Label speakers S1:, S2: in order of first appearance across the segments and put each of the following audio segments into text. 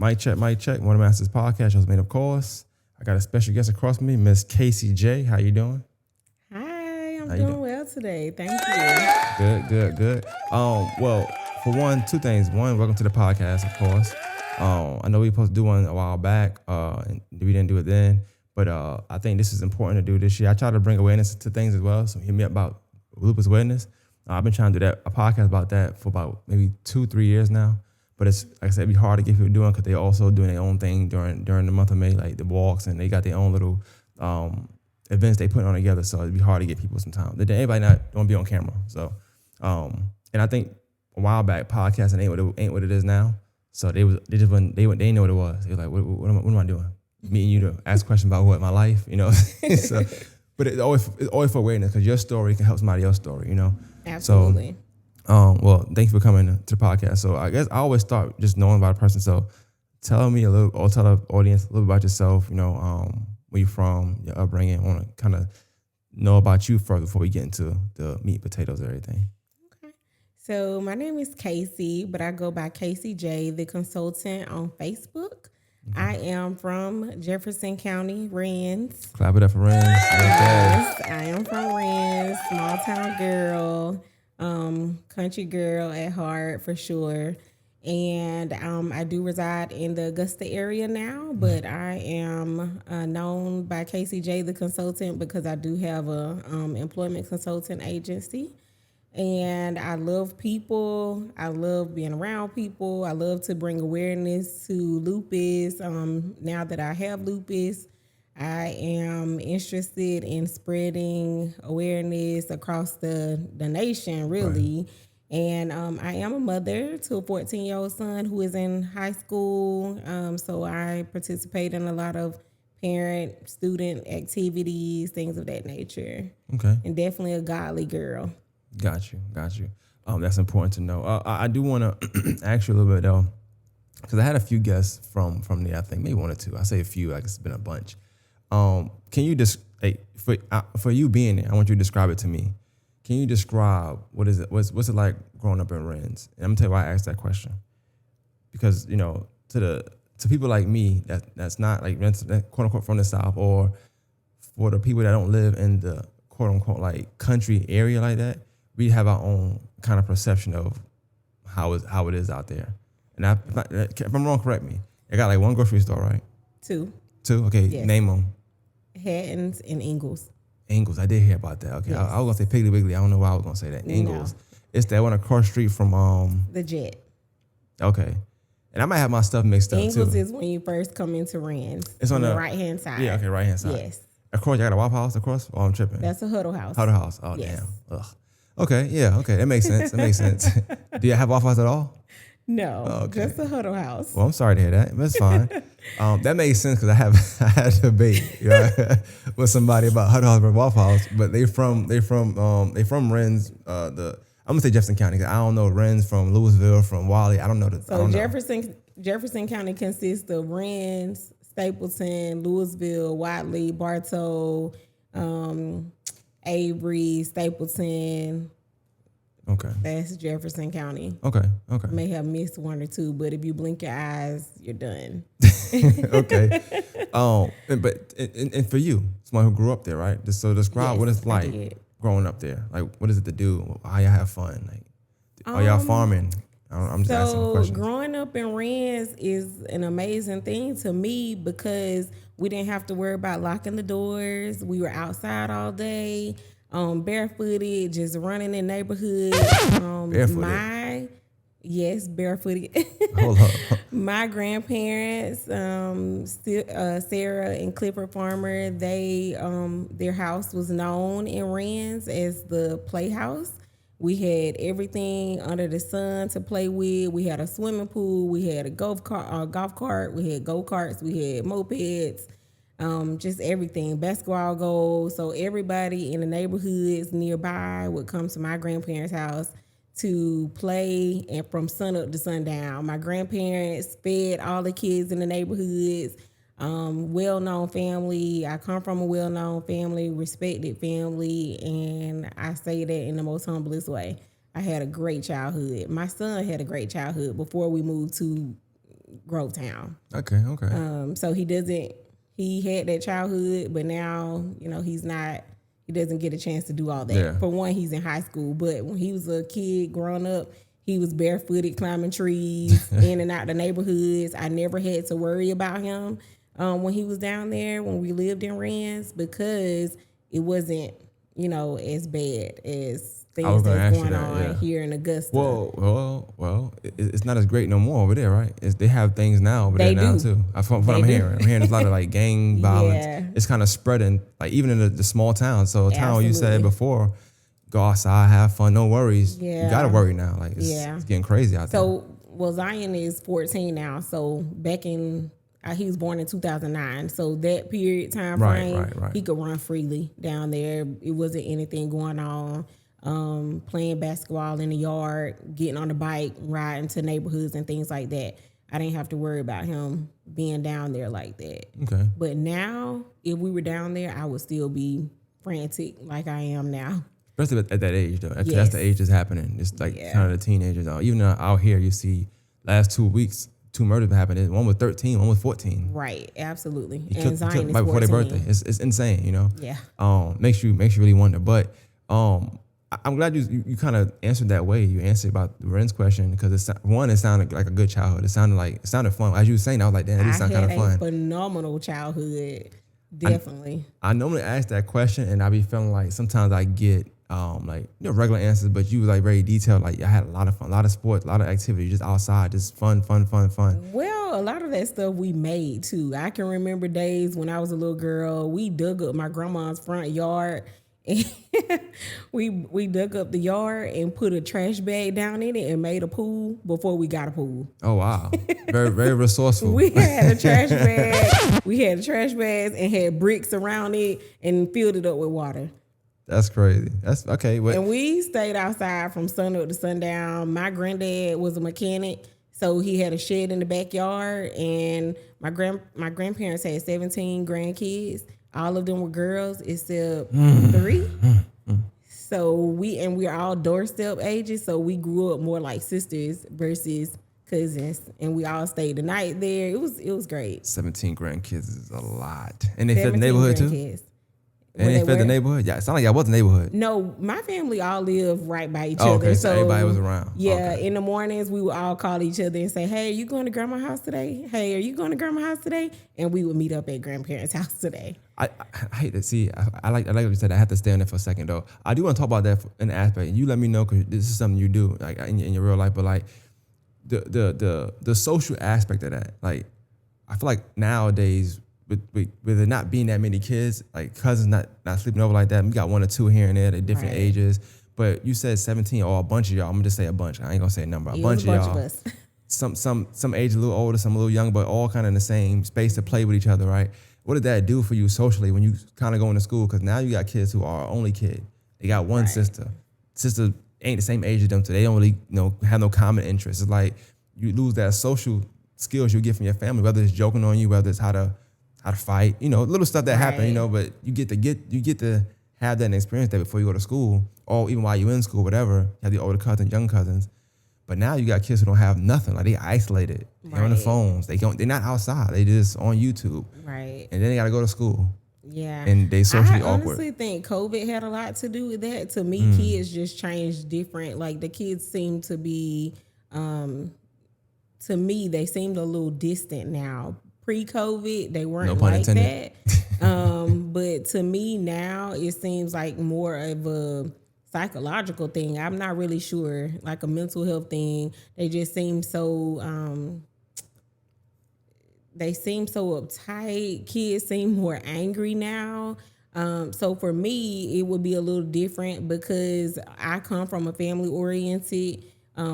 S1: Mic check, mic check. One of the Masters podcast, host made of course. I got a special guest across from me, Miss Casey J. How you doing?
S2: Hi, I'm doing well today. Thank you.
S1: Good. Well, for one, two things. One, welcome to the podcast, of course. I know we were supposed to do one a while back, and we didn't do it then. But I think this is important to do this year. I try to bring awareness to things as well. So hit me up about lupus awareness. I've been trying to do a podcast about that for about maybe 2-3 years now. But it's, like I said, it'd be hard to get people doing because they're also doing their own thing during the month of May, like the walks, and they got their own little events they put on together. So it'd be hard to get people some time. Everybody not don't be on camera. So and I think a while back, podcasting ain't what it is now. So they didn't know what it was. They were like, what am I doing? Meeting you to ask questions about what my life, you know. So, but it's always for awareness because your story can help somebody else's story, you know.
S2: Absolutely.
S1: So, well, thank you for coming to the podcast. So I guess I always start just knowing about a person. So tell me a little, or tell the audience a little about yourself. You know, where you from, your upbringing. I want to kind of know about you first before we get into the meat and potatoes and everything.
S2: Okay. So my name is Casey, but I go by Casey J, the consultant on Facebook. I am from Jefferson County, Rennes.
S1: Clap it up for Rennes.
S2: Yes, I am from Rennes, small town girl, country girl at heart for sure. And I do reside in the Augusta area now, but I am known by Casey J, the consultant, because I do have a employment consultant agency. And I love people. I love being around people. I love to bring awareness to lupus. Now that I have lupus, I am interested in spreading awareness across the nation, really. Right. And I am a mother to a 14-year-old son who is in high school. So I participate in a lot of parent-student activities, things of that nature.
S1: Okay.
S2: And definitely a godly girl.
S1: Got you. That's important to know. I do want to ask you a little bit though, because I had a few guests from there. I think maybe one or two. I say a few, like it's been a bunch. Can you just for you being there? I want you to describe it to me. Can you describe what is it? What's it like growing up in Rennes? And I'm gonna tell you why I asked that question. Because you know, to people like me that's not like quote unquote from the South, or for the people that don't live in the quote unquote like country area like that, we have our own kind of perception of how it is out there. And if I'm wrong, correct me. I got like one grocery store, right?
S2: Two.
S1: Okay, yes. Name them.
S2: Hattons and Ingles.
S1: Ingles, I did hear about that. Okay, yes. I was gonna say Piggly Wiggly. I don't know why I was gonna say that. Ingles. No. It's that one across the street from
S2: the Jet.
S1: Okay. And I might have my stuff mixed up too.
S2: Ingles is when you first come into Rennes. It's on the right hand side.
S1: Yeah, okay, right hand side.
S2: Yes.
S1: Across, you got a Waffle House across? Oh, I'm tripping.
S2: That's a Huddle House.
S1: Huddle House. Oh, yes. Damn. Ugh. Okay, yeah, okay. That makes sense. Do you have Waffle House at all?
S2: No, okay. Just a Huddle House.
S1: Well, I'm sorry to hear that. That's fine. That makes sense because I had a debate with somebody about Huddle House versus Waffle House, but they from Rennes. I'm gonna say Jefferson County because I don't know Rennes from Louisville, from Wally. I don't know.
S2: Jefferson County consists of Rennes, Stapleton, Louisville, Watley, Bartow, Avery, Stapleton.
S1: Okay.
S2: That's Jefferson County.
S1: Okay.
S2: May have missed one or two, but if you blink your eyes, you're done.
S1: Okay. But for you, someone who grew up there, right? So describe what it's like growing up there. Like, what is it to do? How y'all have fun? Like, are y'all farming? I'm just asking questions.
S2: So growing up in Rennes is an amazing thing to me because we didn't have to worry about locking the doors. We were outside all day, barefooted, just running in the neighborhood.
S1: Barefooted?
S2: Yes, barefooted.
S1: Hold up.
S2: My grandparents, Sarah and Clifford Farmer, their house was known in Rennes as the Playhouse. We had everything under the sun to play with. We had a swimming pool. We had a golf cart. We had go-karts. We had mopeds. Just everything. Basketball goals. So everybody in the neighborhoods nearby would come to my grandparents' house to play, and from sun up to sundown. My grandparents fed all the kids in the neighborhoods. Well-known family. I come from a well-known family, respected family, and I say that in the most humblest way. I had a great childhood. My son had a great childhood before we moved to Grovetown.
S1: Okay.
S2: So he had that childhood, but now, he doesn't get a chance to do all that.
S1: Yeah.
S2: For one, he's in high school, but when he was a kid growing up, he was barefooted climbing trees in and out the neighborhoods. I never had to worry about him when he was down there when we lived in Rans because it wasn't, as bad as things that's going on here in Augusta.
S1: Well, it's not as great no more over there, right? They have things now over there now too. From what I'm hearing, there's a lot of like gang violence. Yeah. It's kind of spreading, like even in the small towns. So a town you said before, go outside, have fun, no worries. Yeah. You gotta worry now. Like it's getting crazy out there.
S2: So Zion is 14 now. So back in he was born in 2009. So that period time frame, he could run freely down there. It wasn't anything going on. Playing basketball in the yard, getting on the bike, riding to neighborhoods and things like that. I didn't have to worry about him being down there like that.
S1: Okay.
S2: But now, if we were down there, I would still be frantic like I am now.
S1: Especially at that age, though. That's the age that's happening. It's like kind of the teenagers. Even out here, you see last 2 weeks, 2 murders happened. One was 13, one was 14.
S2: Right, absolutely.
S1: And Zion is right before their birthday. It's insane,
S2: Yeah.
S1: Makes you really wonder. But I'm glad you kind of answered that way. You answered about the Ren's question because it sounded like a good childhood. It sounded fun. As you were saying, I was like, damn, it sounded kind of fun.
S2: Phenomenal childhood, definitely.
S1: I normally ask that question, and I be feeling like sometimes I get regular answers, but you were like very detailed. Like I had a lot of fun, a lot of sports, a lot of activity, just outside, just fun.
S2: Well, a lot of that stuff we made too. I can remember days when I was a little girl. We dug up my grandma's front yard. we dug up the yard and put a trash bag down in it and made a pool before we got a pool.
S1: Oh wow, very very resourceful.
S2: We had a trash bag. We had trash bags and had bricks around it and filled it up with water.
S1: That's crazy. That's okay.
S2: And we stayed outside from sun up to sundown. My granddad was a mechanic, so he had a shed in the backyard. And my grandparents had 17 grandkids. All of them were girls except 3. So we're all doorstep ages. So we grew up more like sisters versus cousins, and we all stayed the night there. It was great.
S1: 17 grandkids is a lot, and they fed the neighborhood
S2: grandkids.
S1: Too. And they fed the neighborhood? Yeah, it sounded like y'all was the neighborhood.
S2: No, my family all lived right by each other.
S1: Okay, so everybody was around.
S2: Yeah, in the mornings, we would all call each other and say, hey, are you going to grandma's house today? Hey, are you going to grandma's house today? And we would meet up at grandparents' house today.
S1: I hate to see, I like what you said. I have to stay on there for a second, though. I do want to talk about that in the aspect. And you let me know, because this is something you do like in your real life. But like the social aspect of that, like I feel like nowadays, with there not being that many kids, like cousins not sleeping over like that. We got 1 or 2 here and there at different ages. But you said 17 or a bunch of y'all. I'm gonna just say a bunch. I ain't gonna say a number. A bunch of y'all. Of us. Some age a little older, some a little younger, but all kind of in the same space to play with each other, right? What did that do for you socially when you kind of go into school? Because now you got kids who are only kid. They got one sister. Sister ain't the same age as them, so they don't really have no common interests. It's like you lose that social skills you get from your family, whether it's joking on you, whether it's how to fight, little stuff that happen, but you get to have that and experience that before you go to school, or even while you're in school, whatever. You have the older cousins, young cousins. But now you got kids who don't have nothing. Like they isolated. They're on the phones. They're not outside. They just on YouTube.
S2: Right.
S1: And then they got to go to school.
S2: Yeah.
S1: And they socially awkward.
S2: I honestly think COVID had a lot to do with that. To me, kids just changed different. Like the kids seem to be, to me, they seemed a little distant now. Pre-COVID, they weren't like that. But to me now, it seems like more of a psychological thing. I'm not really sure, like a mental health thing. They just seem so, uptight. Kids seem more angry now. So for me, it would be a little different because I come from a family-oriented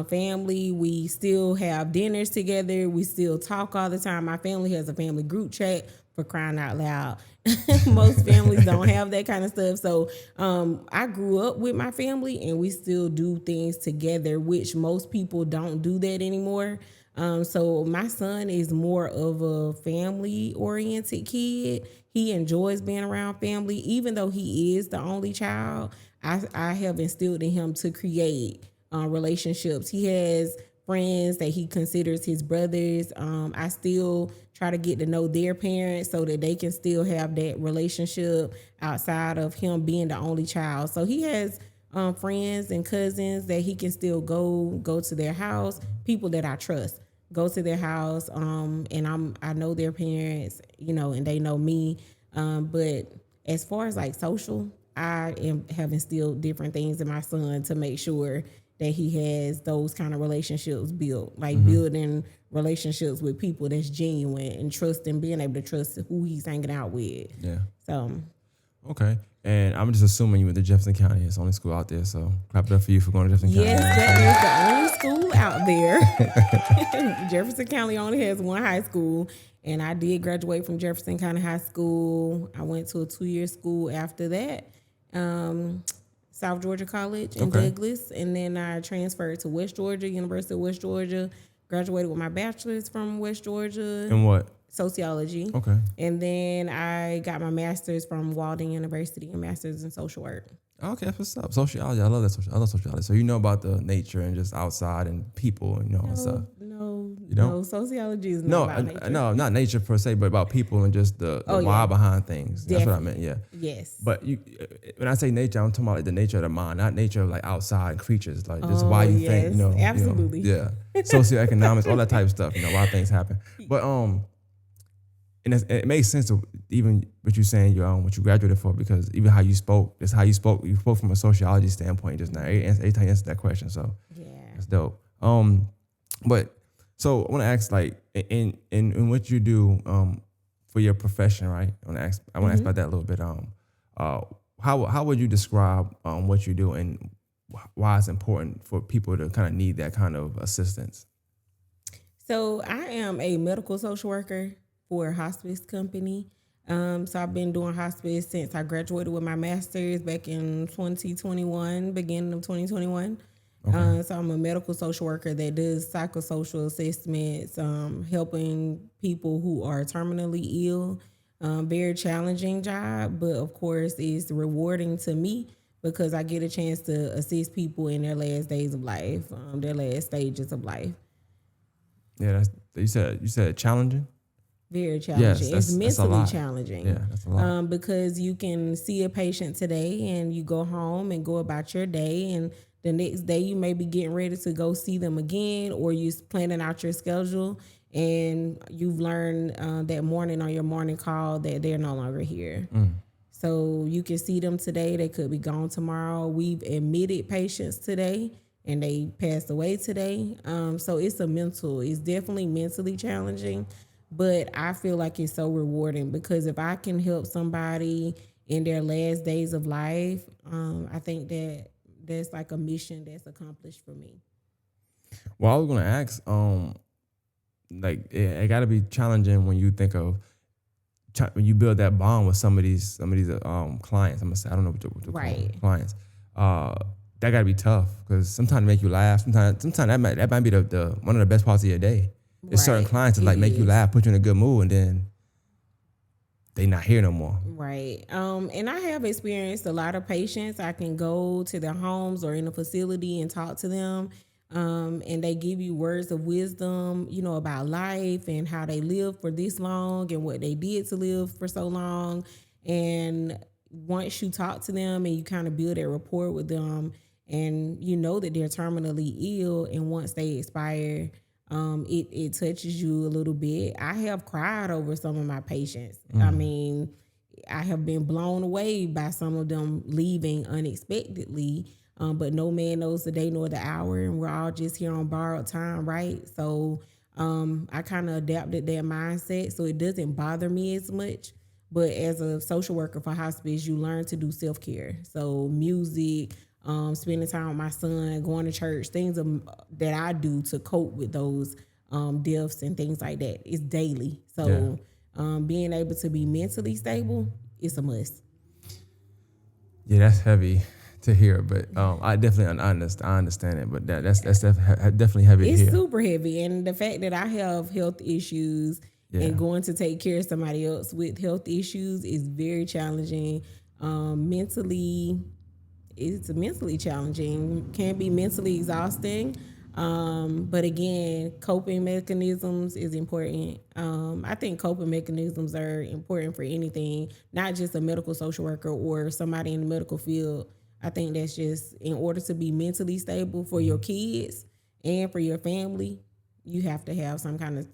S2: family. We still have dinners together. We still talk all the time. My family has a family group chat, for crying out loud. Most families don't have that kind of stuff. So I grew up with my family and we still do things together, which most people don't do that anymore. So my son is more of a family oriented kid. He enjoys being around family, even though he is the only child. I have instilled in him to create relationships. He has friends that he considers his brothers. I still try to get to know their parents so that they can still have that relationship outside of him being the only child. So he has friends and cousins that he can still go to their house, people that I trust. Go to their house, and I know their parents, and they know me. But as far as like social, have instilled different things in my son to make sure that he has those kind of relationships built, like building relationships with people that's genuine and trusting, being able to trust who he's hanging out with.
S1: Yeah.
S2: So.
S1: Okay. And I'm just assuming you went to Jefferson County. It's the only school out there. So clap it up for you for going to Jefferson
S2: Yes,
S1: County.
S2: that is the only school out there. Jefferson County only has one high school. And I did graduate from Jefferson County High School. I went to a 2-year school after that, South Georgia College in Douglas. And then I transferred to West Georgia, University of West Georgia. Graduated with my bachelor's from West Georgia.
S1: And what?
S2: Sociology.
S1: Okay.
S2: And then I got my master's from Walden University, a master's in social work.
S1: Okay, that's what's up. Sociology. I love that. I love sociology. So you know about the nature and just outside and people, and stuff.
S2: No, sociology is not about nature.
S1: No, not nature per se, but about people and just the why behind things. That's what I meant. Yeah.
S2: Yes.
S1: But when I say nature, I'm talking about like the nature of the mind, not nature of like outside creatures, like just why you think.
S2: Absolutely.
S1: Socioeconomics, all that type of stuff. Why things happen. But and it makes sense to even what you're saying, what you graduated for, because even how you spoke, that's how you spoke. You spoke from a sociology standpoint just now. Every time you answered that question, so that's dope. But so I want to ask, like, in what you do for your profession, right? I want to ask about that a little bit. How would you describe what you do and why it's important for people to kind of need that kind of assistance?
S2: So I am a medical social worker for a hospice company. So I've been doing hospice since I graduated with my master's back in 2021, beginning of 2021. Okay. So I'm a medical social worker that does psychosocial assessments, helping people who are terminally ill. Very challenging job, but of course it's rewarding to me because I get a chance to assist people in their last days of life, their last stages of life.
S1: Yeah, you said challenging.
S2: Very challenging.
S1: Yes,
S2: it's mentally challenging.
S1: Yeah, that's a lot.
S2: Because you can see a patient today and you go home and go about your day, and the next day you may be getting ready to go see them again, or you're planning out your schedule and you've learned that morning on your morning call that they're no longer here. So you can see them today. They could be gone tomorrow. We've admitted patients today and they passed away today. So it's definitely mentally challenging. But I feel like it's so rewarding because if I can help somebody in their last days of life, I think that's like a mission that's accomplished for me.
S1: Well, I was going to ask, it got to be challenging when you think of when you build that bond with some of these clients. I'm gonna say, I don't know what to call them, clients. That got to be tough because sometimes it make you laugh. Sometimes that might be the one of the best parts of your day. There's certain clients that like make you laugh, put you in a good mood, and then they not here no more.
S2: Right. And I have experienced a lot of patients. I can go to their homes or in a facility and talk to them. And they give you words of wisdom, about life and how they lived for this long and what they did to live for so long. And once you talk to them and you kind of build that rapport with them and you know that they're terminally ill, and once they expire, it touches you a little bit. I have cried over some of my patients. I mean, I have been blown away by some of them leaving unexpectedly, but no man knows the day nor the hour, and we're all just here on borrowed time, right? So I kind of adapted that mindset so it doesn't bother me as much. But as a social worker for hospice, you learn to do self-care. So music, spending time with my son, going to church, things that I do to cope with those deaths and things like that. It's daily. So being able to be mentally stable is a must.
S1: Yeah, that's heavy to hear, but I definitely understand it. But that's definitely heavy to hear.
S2: It's super heavy, and the fact that I have health issues and going to take care of somebody else with health issues is very challenging. Mentally, it's mentally challenging. Can be mentally exhausting. But again, coping mechanisms is important. I think coping mechanisms are important for anything, not just a medical social worker or somebody in the medical field. I think that's just in order to be mentally stable for your kids and for your family, you have to have some kind of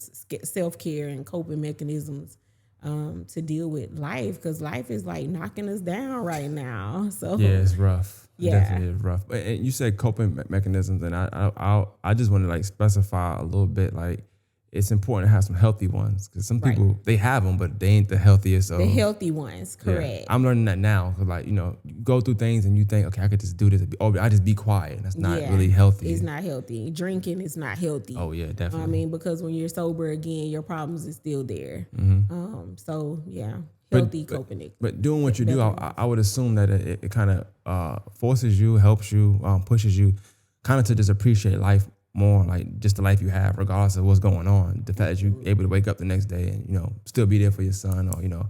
S2: self care and coping mechanisms to deal with life, because life is like knocking us down right now. So
S1: Yeah, it's rough. It
S2: yeah,
S1: definitely is rough. But and you said coping mechanisms, and I just want to like specify a little bit. Like, it's important to have some healthy ones, because some
S2: right.
S1: people, they have them, but they ain't the healthiest.
S2: The
S1: Of
S2: healthy ones,
S1: yeah,
S2: correct.
S1: I'm learning that now. Cause like, you go through things and you think, okay, I could just do this, or I just be quiet. That's not
S2: Yeah,
S1: really healthy.
S2: it's not healthy. Drinking is not healthy.
S1: Oh yeah, definitely.
S2: I mean, because when you're sober again, your problems is still there. So yeah, healthy coping.
S1: But doing what you do, I would assume that it kind of forces you, helps you, pushes you kind of to just appreciate life more, like just the life you have, regardless of what's going on. The fact that you're able to wake up the next day and, still be there for your son, or,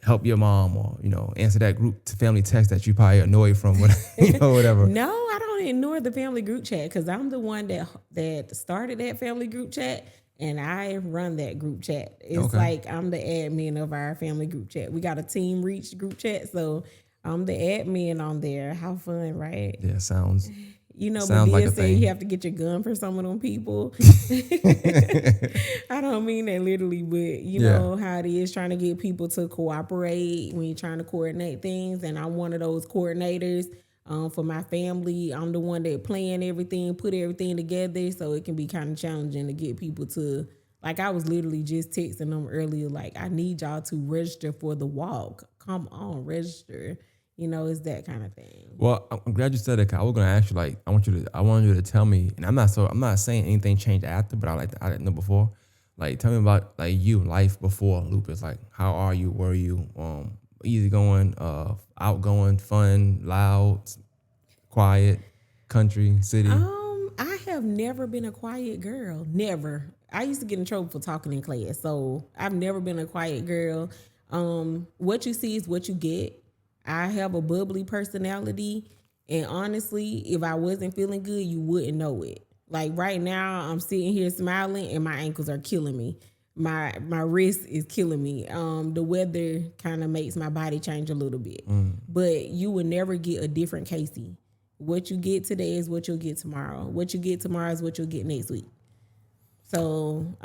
S1: help your mom, or, answer that group family text that you probably annoyed from, whatever.
S2: No, I don't ignore the family group chat, because I'm the one that started that family group chat. And I run that group chat. It's
S1: Okay.
S2: like I'm the admin of our family group chat. We got a Team Reach group chat, so I'm the admin on there. How fun, right?
S1: Yeah, sounds
S2: But
S1: like
S2: then
S1: a
S2: say
S1: thing.
S2: you have to get your gun for some of them people. I don't mean that literally, but you know how it is trying to get people to cooperate when you're trying to coordinate things. And I'm one of those coordinators for my family. I'm the one that plan everything, put everything together, so it can be kind of challenging to get people to, like, I was literally just texting them earlier, like, I need y'all to register for the walk. Come on, register. It's that kind of thing.
S1: Well, I'm glad you said it, 'cause I was gonna ask you, like, I want you to tell me, and I'm not saying anything changed after, but I didn't know before. Like, tell me about like life before Lupus. Like, how are you? Were you easygoing, outgoing, fun, loud, quiet, country, city?
S2: I have never been a quiet girl. Never. I used to get in trouble for talking in class, so I've never been a quiet girl. What you see is what you get. I have a bubbly personality, and honestly, if I wasn't feeling good, you wouldn't know it. Like right now, I'm sitting here smiling, and my ankles are killing me. My wrist is killing me. The weather kind of makes my body change a little bit, but you will never get a different Casey. What you get today is what you'll get tomorrow. What you get tomorrow is what you'll get next week. So,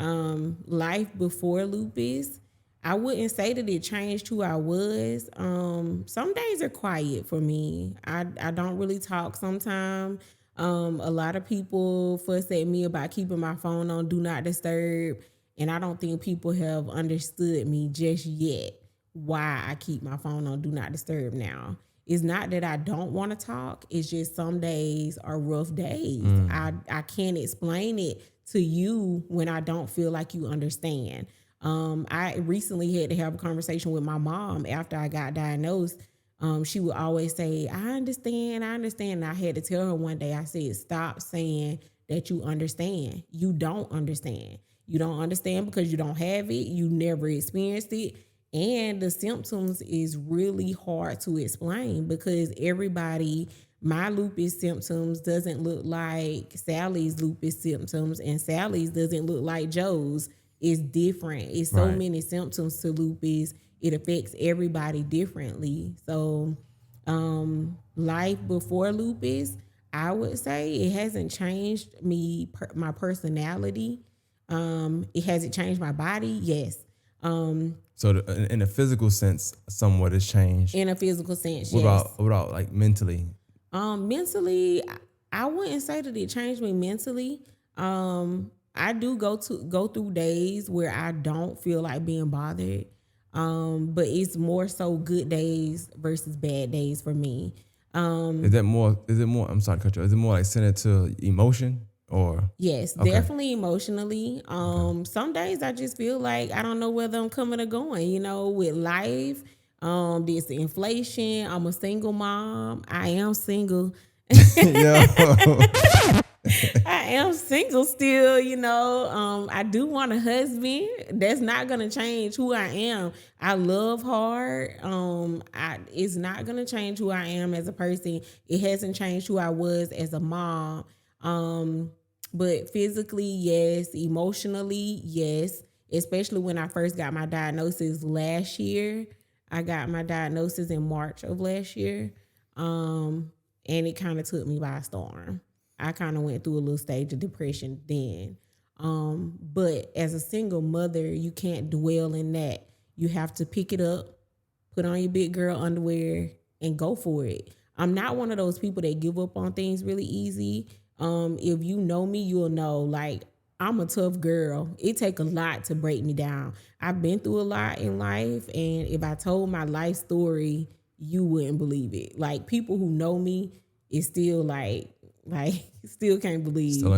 S2: life before Lupus, I wouldn't say that it changed who I was. Some days are quiet for me. I don't really talk sometimes. A lot of people fuss at me about keeping my phone on do not disturb, and I don't think people have understood me just yet why I keep my phone on do not disturb now. It's not that I don't want to talk. It's just some days are rough days. I can't explain it to you when I don't feel like you understand. I recently had to have a conversation with my mom after I got diagnosed. She would always say, I understand. And I had to tell her one day, I said, stop saying that you understand. You don't understand. You don't understand because you don't have it. You never experienced it. And the symptoms is really hard to explain, because my lupus symptoms doesn't look like Sally's lupus symptoms, and Sally's doesn't look like Joe's. It's different. It's so many symptoms to lupus. It affects everybody differently. So, life before lupus, I would say it hasn't changed my personality. It hasn't changed my body. Yes.
S1: So in a physical sense, somewhat has changed.
S2: In a physical sense,
S1: What
S2: yes.
S1: about like mentally?
S2: Mentally, I wouldn't say that it changed me mentally. I do go through days where I don't feel like being bothered. But it's more so good days versus bad days for me.
S1: Is it more? I'm sorry to cut you. Is it more like centered to emotion or?
S2: Yes, definitely emotionally. Some days I just feel like I don't know whether I'm coming or going, with life. There's the inflation. I'm a single mom. I am single. I am single still, I do want a husband. That's not gonna change who I am. I love hard. It's not gonna change who I am as a person. It hasn't changed who I was as a mom. But physically, yes. Emotionally, yes. Especially when I first got my diagnosis last year. I got my diagnosis in March of last year. And it kind of took me by storm. I kind of went through a little stage of depression then. But as a single mother, you can't dwell in that. You have to pick it up, put on your big girl underwear, and go for it. I'm not one of those people that give up on things really easy. If you know me, you'll know, like, I'm a tough girl. It take a lot to break me down. I've been through a lot in life, and if I told my life story, you wouldn't believe it. Like, people who know me is still like still can't believe. Still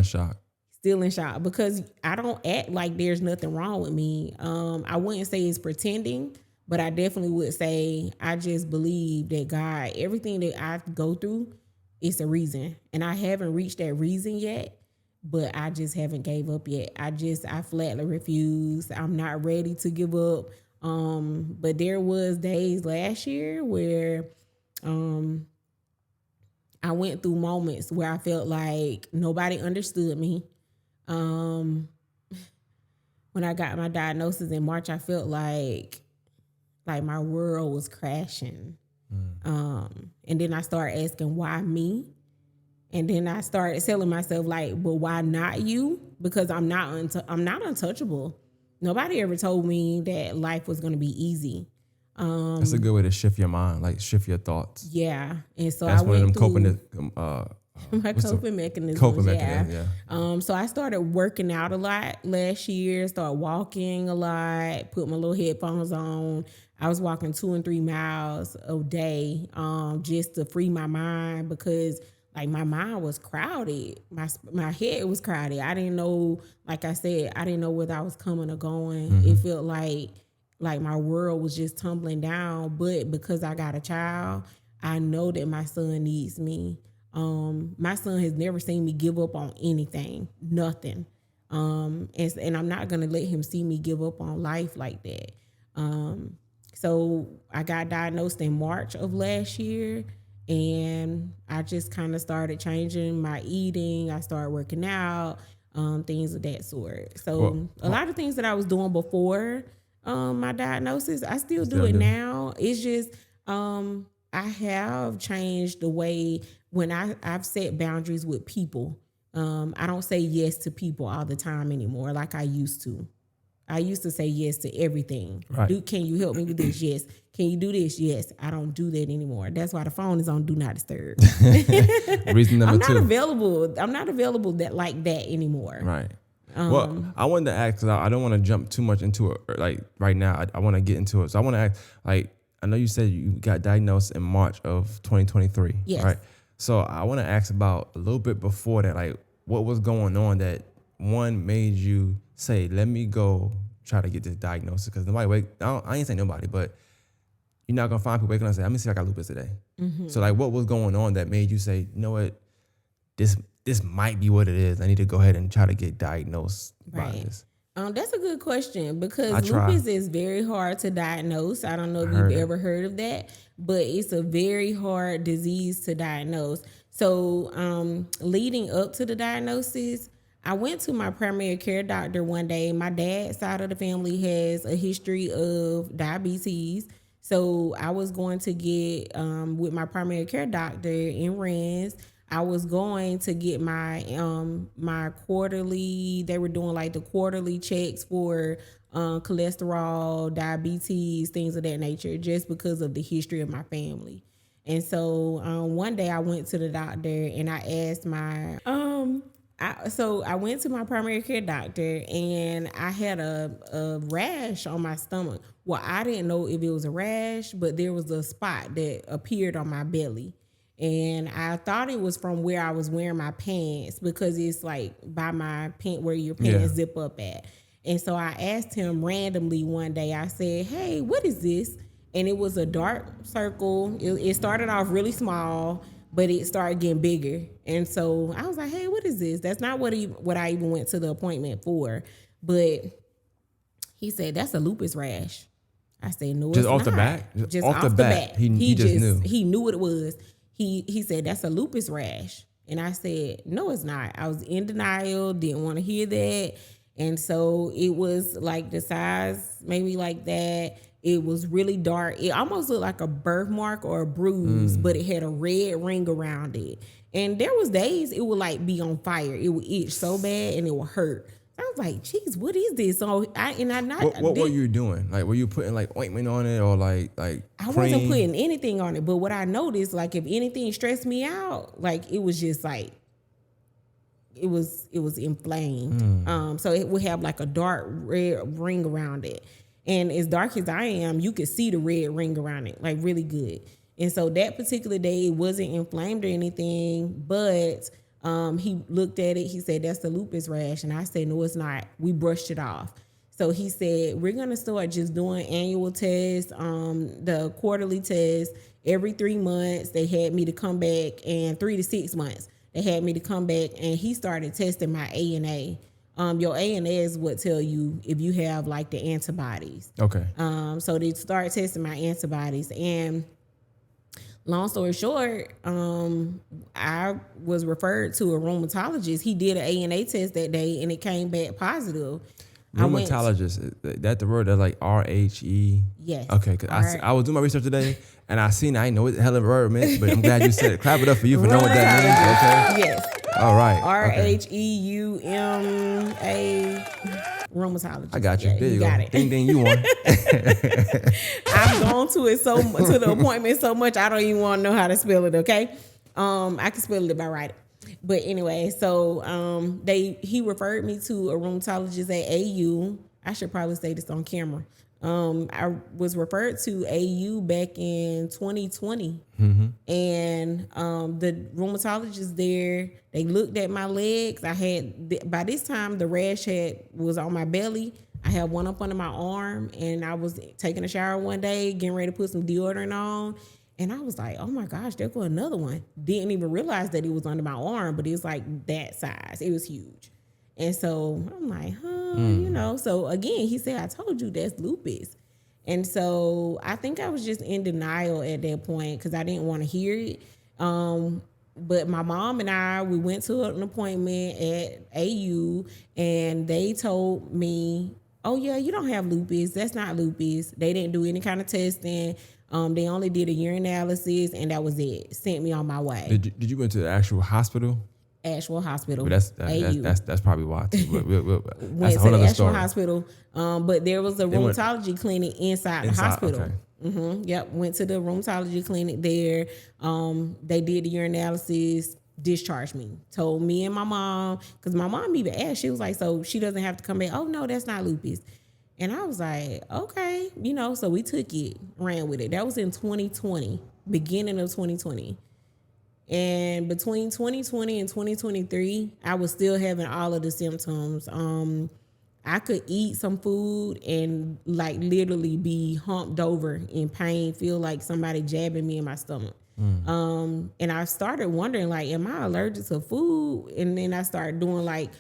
S2: in shock because I don't act like there's nothing wrong with me. I wouldn't say it's pretending, but I definitely would say I just believe that God, everything that I go through, it's a reason. And I haven't reached that reason yet, but I just haven't gave up yet. I flatly refuse. I'm not ready to give up. But there was days last year where I went through moments where I felt like nobody understood me. When I got my diagnosis in March, I felt like my world was crashing. And then I started asking, why me? And then I started telling myself, like, well, why not you? Because I'm not untouchable. Nobody ever told me that life was going to be easy.
S1: That's a good way to shift your mind, like shift your thoughts.
S2: Yeah. And so
S1: that's
S2: I went
S1: one of them
S2: my coping mechanisms. So I started working out a lot last year, started walking a lot, put my little headphones on. I was walking 2 and 3 miles a day just to free my mind because like my mind was crowded. My head was crowded. I didn't know, like I said, I didn't know whether I was coming or going. Mm-hmm. It felt like my world was just tumbling down. But because I got a child, I know that my son needs me. My son has never seen me give up on anything, nothing. And I'm not going to let him see me give up on life like that. So I got diagnosed in March of last year, and I just kind of started changing my eating. I started working out, things of that sort. So a lot of things that I was doing before my diagnosis, I still do it now. It's just I have changed the way when I've set boundaries with people. I don't say yes to people all the time anymore like I used to. I used to say yes to everything.
S1: Right.
S2: Can you help me with this? Yes. Can you do this? Yes. I don't do that anymore. That's why the phone is on Do Not Disturb.
S1: Reason number 2.
S2: I'm not available like that anymore.
S1: Right. Well, I wanted to ask, because I don't want to jump too much into it like right now. I want to get into it. So I want to ask, like, I know you said you got diagnosed in March of 2023.
S2: Yes.
S1: Right. So I want to ask about a little bit before that, like what was going on that one made you say, let me go try to get this diagnosis? Because nobody I ain't saying nobody, but you're not going to find people waking up and say, let me see if I got lupus today. Mm-hmm. So like what was going on that made you say, you know what, this might be what it is. I need to go ahead and try to get diagnosed by this.
S2: That's a good question because lupus is very hard to diagnose. I don't know if you've ever heard of that, but it's a very hard disease to diagnose. So leading up to the diagnosis, I went to my primary care doctor one day. My dad's side of the family has a history of diabetes. So I was going to get with my primary care doctor in Rennes. I was going to get my my quarterly. They were doing like the quarterly checks for cholesterol, diabetes, things of that nature, just because of the history of my family. And so one day I went to the doctor and I asked my I went to my primary care doctor and I had a rash on my stomach. Well, I didn't know if it was a rash, but there was a spot that appeared on my belly. And I thought it was from where I was wearing my pants because it's like by my pant where your pants zip up at. And so I asked him randomly one day, I said, hey, what is this? And it was a dark circle. It started off really small, but it started getting bigger. And so I was like, hey, what is this? That's not what I even went to the appointment for. But he said, that's a lupus rash. I said, no,
S1: just
S2: it's
S1: off
S2: not.
S1: the bat?
S2: Just off the bat.
S1: He just knew.
S2: He knew what it was. He said, that's a lupus rash. And I said, no, it's not. I was in denial, didn't want to hear that. And so it was like the size, maybe like that. It was really dark. It almost looked like a birthmark or a bruise, but it had a red ring around it. And there was days it would like be on fire. It would itch so bad and it would hurt. I was like, geez, what is this? So
S1: What were you doing? Like, were you putting like ointment on it or like
S2: I
S1: cream?
S2: wasn't putting anything on it. But what I noticed, like if anything stressed me out, like it was just like it was inflamed. So it would have like a dark red ring around it. And as dark as I am, you could see the red ring around it, like really good. And so that particular day, it wasn't inflamed or anything, but he looked at it. He said, that's the lupus rash. And I said, no, it's not. We brushed it off. So he said, we're going to start just doing annual tests, the quarterly tests every 3 months. They had me to come back, and 3 to 6 months. They had me to come back, and he started testing my ANA. Your ANA is what tell you if you have like the antibodies.
S1: Okay.
S2: So they started testing my antibodies, and long story short, I was referred to a rheumatologist. He did an ANA test that day, and it came back positive.
S1: Rheumatologist, that the word that's like RHE?
S2: Yes.
S1: Okay, because I was doing my research today, and I seen I didn't know what the hell the word meant, but I'm glad you said it. Clap it up for you for knowing what that means. Okay.
S2: Yes.
S1: All right.
S2: RHEUMA. Rheumatologist.
S1: I got you.
S2: Yeah,
S1: there you
S2: got
S1: go.
S2: it.
S1: Ding ding, you won.
S2: I've gone to it to the appointment so much I don't even want to know how to spell it. Okay, I can spell it if I write it. But anyway, so he referred me to a rheumatologist at AU. I should probably say this on camera. I was referred to AU back in 2020, and the rheumatologist there, they looked at my legs. I had, by this time the rash was on my belly. I had one up under my arm, and I was taking a shower one day, getting ready to put some deodorant on, and I was like, oh my gosh, there go another one. Didn't even realize that it was under my arm, but it was like that size. It was huge. And so I'm like, you know. So again, he said, I told you that's lupus. And so I think I was just in denial at that point because I didn't want to hear it. But my mom and I, we went to an appointment at AU, and they told me, oh yeah, you don't have lupus. That's not lupus. They didn't do any kind of testing. They only did a urine analysis, and that was it. Sent me on my way.
S1: Did you went to the actual hospital?
S2: Actual hospital.
S1: But that's probably why too.
S2: Went to the actual hospital. But there was a rheumatology clinic inside the hospital.
S1: Okay.
S2: Yep. Went to the rheumatology clinic there. They did the urine analysis, discharged me. Told me and my mom, because my mom even asked, she was like, so she doesn't have to come back. Oh no, that's not lupus. And I was like, okay, you know, so we took it, ran with it. That was in 2020, beginning of 2020. And between 2020 and 2023, I was still having all of the symptoms. I could eat some food and like literally be humped over in pain, feel like somebody jabbing me in my stomach. And I started wondering, like, am I allergic to food? And then I started doing like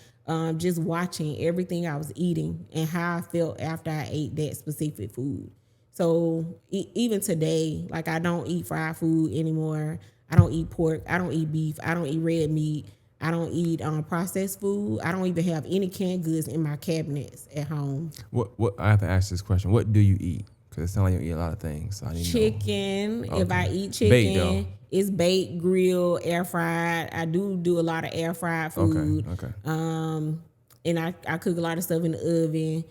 S2: just watching everything I was eating and how I felt after I ate that specific food. So even today, like I don't eat fried food anymore. I don't eat pork. I don't eat beef. I don't eat red meat. I don't eat processed food. I don't even have any canned goods in my cabinets at home.
S1: What I have to ask this question. What do you eat? Because it sounds like you eat a lot of things. So I need
S2: chicken.
S1: To know. Okay.
S2: If I eat chicken, it's baked, grilled, air fried. I do a lot of air fried food.
S1: Okay.
S2: And I cook a lot of stuff in the oven.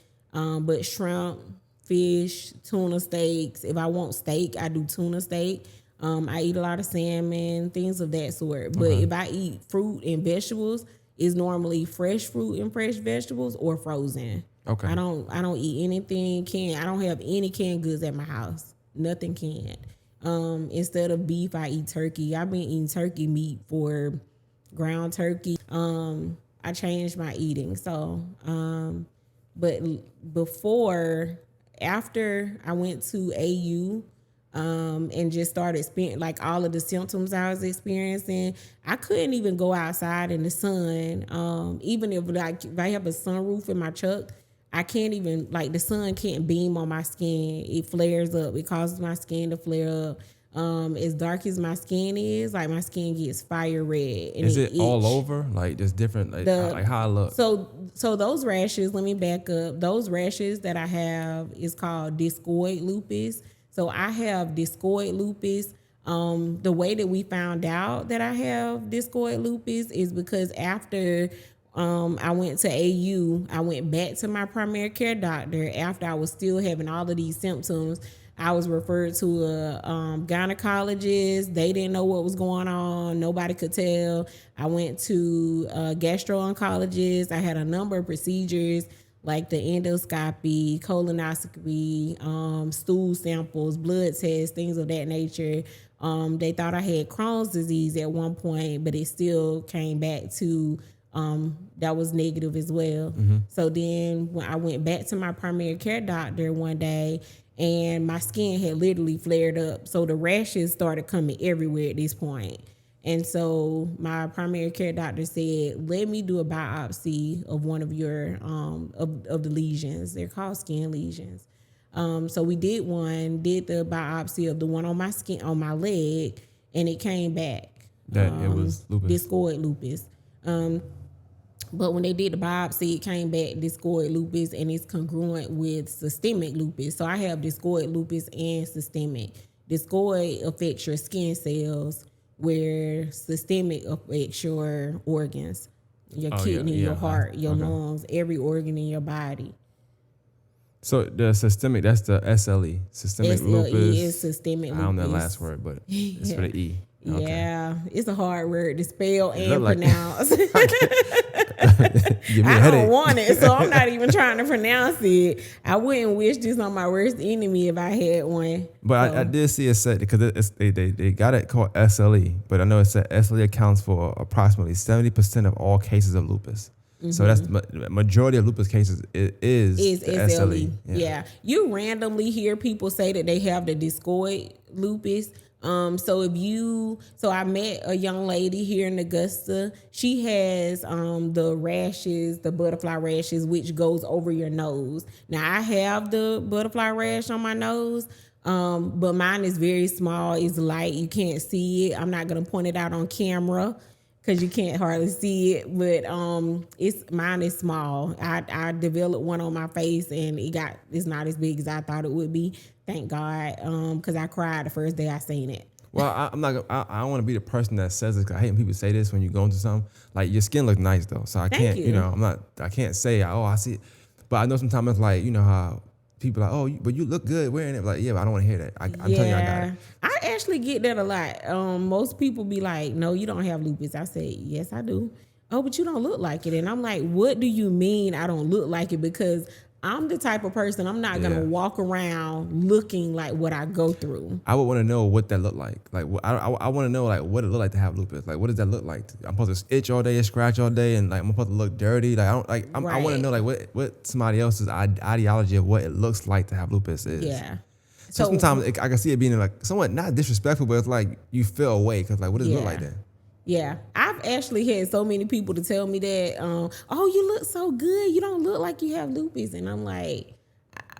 S2: But shrimp, fish, tuna steaks. If I want steak, I do tuna steak. I eat a lot of salmon, things of that sort. But if I eat fruit and vegetables, it's normally fresh fruit and fresh vegetables or frozen.
S1: Okay.
S2: I don't eat anything canned. I don't have any canned goods at my house. Nothing canned. Instead of beef, I eat turkey. I've been eating turkey meat for ground turkey. I changed my eating. So, but after I went to AU, and just started like all of the symptoms I was experiencing, I couldn't even go outside in the sun. Even if I have a sunroof in my truck, I can't even, like, the sun can't beam on my skin. It flares up. It causes my skin to flare up. As dark as my skin is, like my skin gets fire red. And
S1: Is it all
S2: itch.
S1: over? Like just different, like how I look?
S2: So those rashes, let me back up. Those rashes that I have is called discoid lupus. So I have discoid lupus. The way that we found out that I have discoid lupus is because after I went to AU, I went back to my primary care doctor after I was still having all of these symptoms. I was referred to a gynecologist. They didn't know what was going on. Nobody could tell. I went to a gastro-oncologist. I had a number of procedures like the endoscopy, colonoscopy, stool samples, blood tests, things of that nature. They thought I had Crohn's disease at one point, but it still came back to that was negative as well. So then when I went back to my primary care doctor one day, and my skin had literally flared up. So the rashes started coming everywhere at this point. And so my primary care doctor said, let me do a biopsy of one of your, of the lesions. They're called skin lesions. So we did the biopsy of the one on my skin, on my leg, and it came back.
S1: That it was lupus.
S2: Discoid lupus. But when they did the biopsy, it came back discoid lupus, and it's congruent with systemic lupus. So I have discoid lupus and systemic. Discoid affects your skin cells, where systemic affects your organs, your kidney, your heart, your lungs, every organ in your body.
S1: So the systemic, that's the SLE, systemic lupus.
S2: Is systemic lupus.
S1: I don't know that last word, but it's for the E. Okay.
S2: Yeah, it's a hard word to spell and pronounce.
S1: Give me a
S2: I
S1: headache.
S2: don't want it, so I'm not even trying to pronounce it. I wouldn't wish this on my worst enemy if I had one.
S1: But I did see it said, because they got it called SLE, but I know it said SLE accounts for approximately 70% of all cases of lupus. So that's the majority of lupus cases is SLE.
S2: Yeah. You randomly hear people say that they have the discoid lupus. So I met a young lady here in Augusta. She has the rashes, the butterfly rashes, which goes over your nose. Now I have the butterfly rash on my nose, but mine is very small. It's light. You can't see it. I'm not gonna point it out on camera because you can't hardly see it. But mine is small. I developed one on my face, and it's not as big as I thought it would be. Thank God, because I cried the first day I seen it.
S1: Well, I don't want to be the person that says this, 'cause I hate when people say this when you go into something. Like, your skin looks nice though, so I can't, I can't say, I see it. But I know sometimes it's like, you know how people are like, but you look good wearing it. Like, yeah, but I don't want to hear that. I'm telling you, I got it.
S2: I actually get that a lot. Most people be like, no, you don't have lupus. I say, yes, I do. Oh, but you don't look like it. And I'm like, what do you mean I don't look like it? Because I'm the type of person, I'm not going to walk around looking like what I go through.
S1: I would want to know what that looked like. Like, I want to know, like, what it look like to have lupus. Like, what does that look like? I'm supposed to itch all day and scratch all day, and like I'm supposed to look dirty. Like, I want to know, like, what somebody else's ideology of what it looks like to have lupus is.
S2: Yeah.
S1: So sometimes I can see it being like somewhat not disrespectful, but it's like you feel away because like, what does it look like then?
S2: Yeah, I've actually had so many people to tell me that, oh, you look so good. You don't look like you have lupus. And I'm like,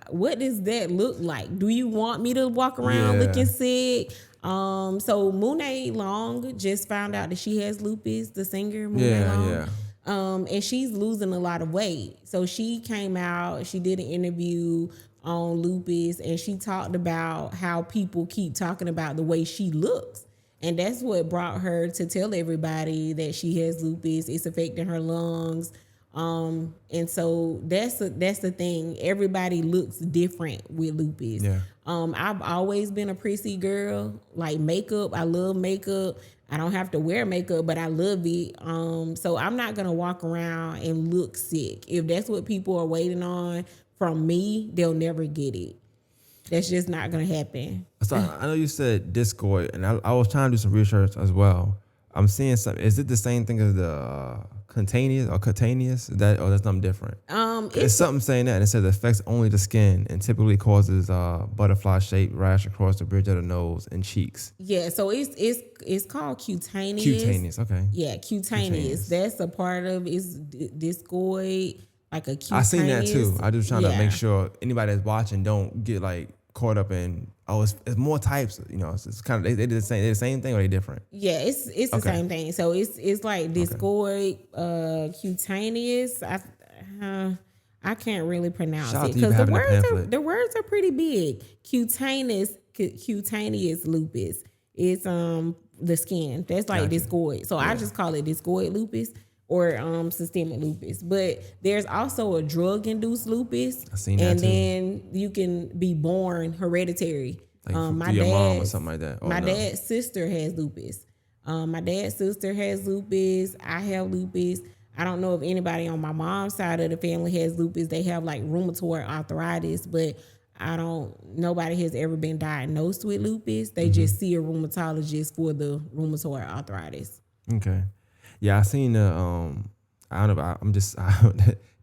S2: what does that look like? Do you want me to walk around looking sick? So Monet Long just found out that she has lupus, the singer Monet Long. And she's losing a lot of weight. So she came out, she did an interview on lupus, and she talked about how people keep talking about the way she looks. And that's what brought her to tell everybody that she has lupus. It's affecting her lungs. And so that's the thing. Everybody looks different with lupus.
S1: Yeah.
S2: I've always been a prissy girl. Like makeup, I love makeup. I don't have to wear makeup, but I love it. So I'm not gonna walk around and look sick. If that's what people are waiting on from me, they'll never get it. That's just not gonna happen.
S1: So I know you said discoid, and I was trying to do some research as well. I'm seeing something. Is it the same thing as the cutaneous? That's something different? It's something saying that, and it says it affects only the skin and typically causes butterfly-shaped rash across the bridge of the nose and cheeks.
S2: Yeah, so it's called cutaneous.
S1: Cutaneous, okay.
S2: Yeah, cutaneous. That's a part of it's discoid, like a cutaneous.
S1: I seen that too. I just trying to make sure anybody that's watching don't get like caught up in Oh, it's more types. You know, it's kind of they did the same thing or they different.
S2: Yeah, it's the same thing. So it's like discoid, cutaneous. I can't really pronounce
S1: Shout out
S2: it
S1: to you
S2: because
S1: for having the pamphlet.
S2: the words are pretty big. Cutaneous lupus. It's the skin. That's like
S1: Gotcha.
S2: discoid. So I just call it discoid lupus or systemic lupus. But there's also a drug induced lupus.
S1: I seen that
S2: and
S1: too.
S2: then you can be born hereditary.
S1: Like
S2: My
S1: through your mom or
S2: dad's-
S1: something like that. Oh,
S2: my
S1: no.
S2: dad's sister has lupus. My dad's sister has lupus. I have lupus. I don't know if anybody on my mom's side of the family has lupus. They have like rheumatoid arthritis, but nobody has ever been diagnosed with lupus. They just see a rheumatologist for the rheumatoid arthritis.
S1: Okay. Yeah, I seen the I don't know. I'm just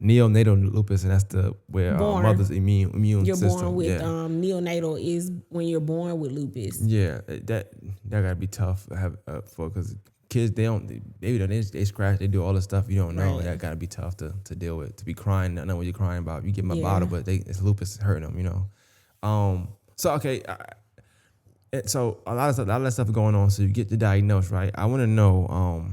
S1: neonatal lupus, and that's where mother's immune
S2: You're
S1: system.
S2: born with neonatal is when you're born with lupus.
S1: Yeah, that gotta be tough to have for because kids they scratch, they do all this stuff you don't know.
S2: Right.
S1: That gotta be tough to deal with. To be crying, not know what you're crying about. You give them a
S2: Yeah.
S1: bottle, but it's lupus hurting them. You know. So okay. So a lot of stuff going on. So you get the diagnosis, right? I want to know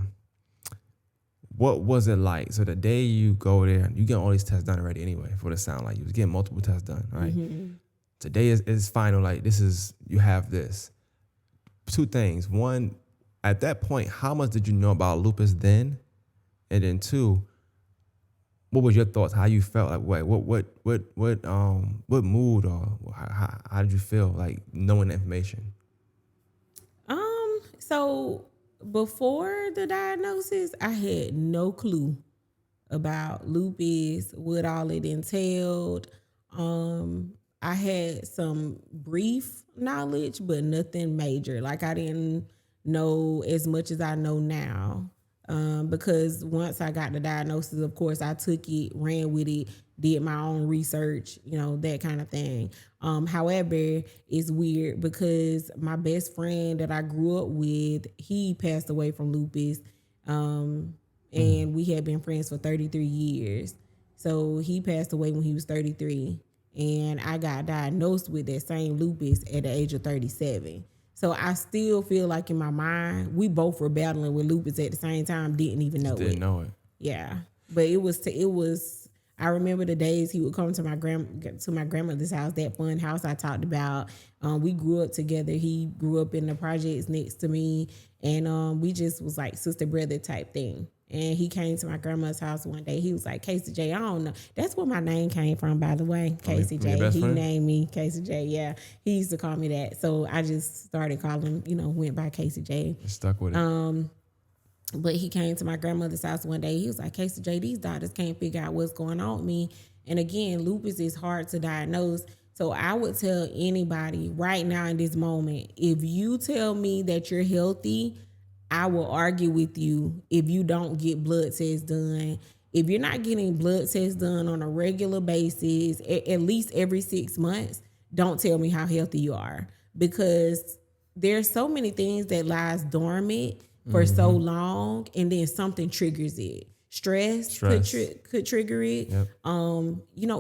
S1: what was it like? So the day you go there, you get all these tests done already anyway. For the sound like you was getting multiple tests done, right?
S2: Mm-hmm.
S1: Today is final. Like you have this. Two things. One, at that point, how much did you know about lupus then? And then two, what was your thoughts? How you felt? Like what mood or how did you feel like knowing the information?
S2: So before the diagnosis, I had no clue about lupus, what all it entailed. I had some brief knowledge, but nothing major. Like I didn't know as much as I know now. Because once I got the diagnosis, of course, I took it, ran with it, did my own research, that kind of thing. However, it's weird because my best friend that I grew up with, he passed away from lupus. And we had been friends for 33 years. So he passed away when he was 33. And I got diagnosed with that same lupus at the age of 37. So I still feel like in my mind, we both were battling with lupus at the same time, didn't even know it.
S1: Didn't know it.
S2: Yeah. But it was, I remember the days he would come to my grandmother's house, that fun house I talked about. We grew up together. He grew up in the projects next to me. And we just was like sister brother type thing. And he came to my grandma's house one day. He was like, Casey J, I don't know. That's where my name came from, by the way. Casey J. He named me Casey J. Yeah. He used to call me that. So I just started calling him, went by Casey J.
S1: Stuck with it.
S2: But he came to my grandmother's house one day. He was like, Casey J, these doctors can't figure out what's going on with me. And again, lupus is hard to diagnose. So I would tell anybody right now in this moment, if you tell me that you're healthy, I will argue with you if you don't get blood tests done. If you're not getting blood tests done on a regular basis, at least every 6 months, don't tell me how healthy you are. Because there's so many things that lies dormant for so long, and then something triggers it. Stress. Could trigger it.
S1: Yep.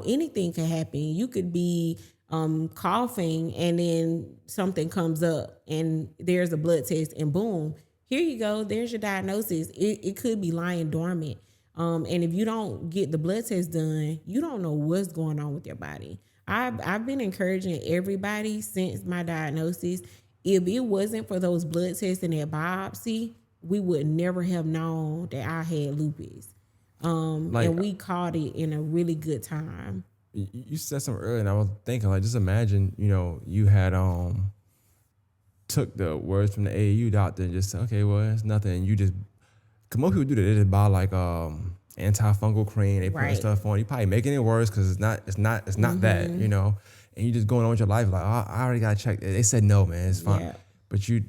S2: Anything can happen. You could be coughing, and then something comes up, and there's a blood test, and boom, here you go. There's your diagnosis. It could be lying dormant. And if you don't get the blood test done, you don't know what's going on with your body. I've been encouraging everybody since my diagnosis. If it wasn't for those blood tests and that biopsy, we would never have known that I had lupus. And we caught it in a really good time.
S1: You said something earlier, and I was thinking, like, just imagine, you had took the words from the AAU doctor and just said, okay, well, it's nothing. And you just, cause most people do that. They just buy like antifungal cream. They put stuff on. You probably making it worse because it's not that, And you just going on with your life like, oh, I already got checked. They said no, man, it's fine. Yeah. But you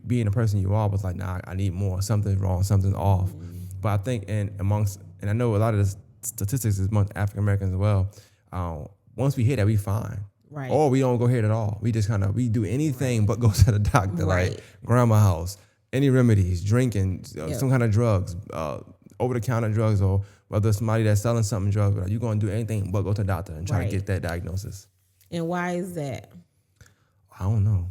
S1: being the person you are was like, nah, I need more. Something's wrong. Something's off. But I think and I know a lot of the statistics is amongst African Americans as well. Once we hit that, we fine.
S2: Right.
S1: Or we don't go here at all. We just we do anything but go to the doctor, like grandma's house, any remedies, drinking, some kind of drugs, over-the-counter drugs, or whether it's somebody that's selling something drugs, you're going to do anything but go to the doctor and try to get that diagnosis.
S2: And why is that?
S1: I don't know.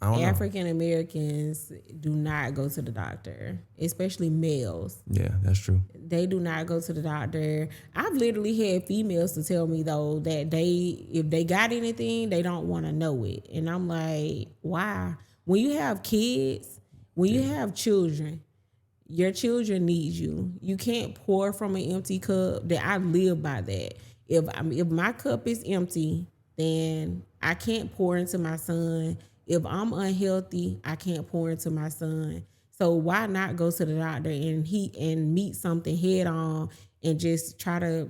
S2: African Americans do not go to the doctor, especially males.
S1: Yeah, that's true.
S2: They do not go to the doctor. I've literally had females to tell me though that if they got anything, they don't want to know it. And I'm like, why? When you have kids, when you have children, your children need you. You can't pour from an empty cup. That I live by that. If my cup is empty, then I can't pour into my son. If I'm unhealthy, I can't pour into my son. So why not go to the doctor and meet something head on and just try to,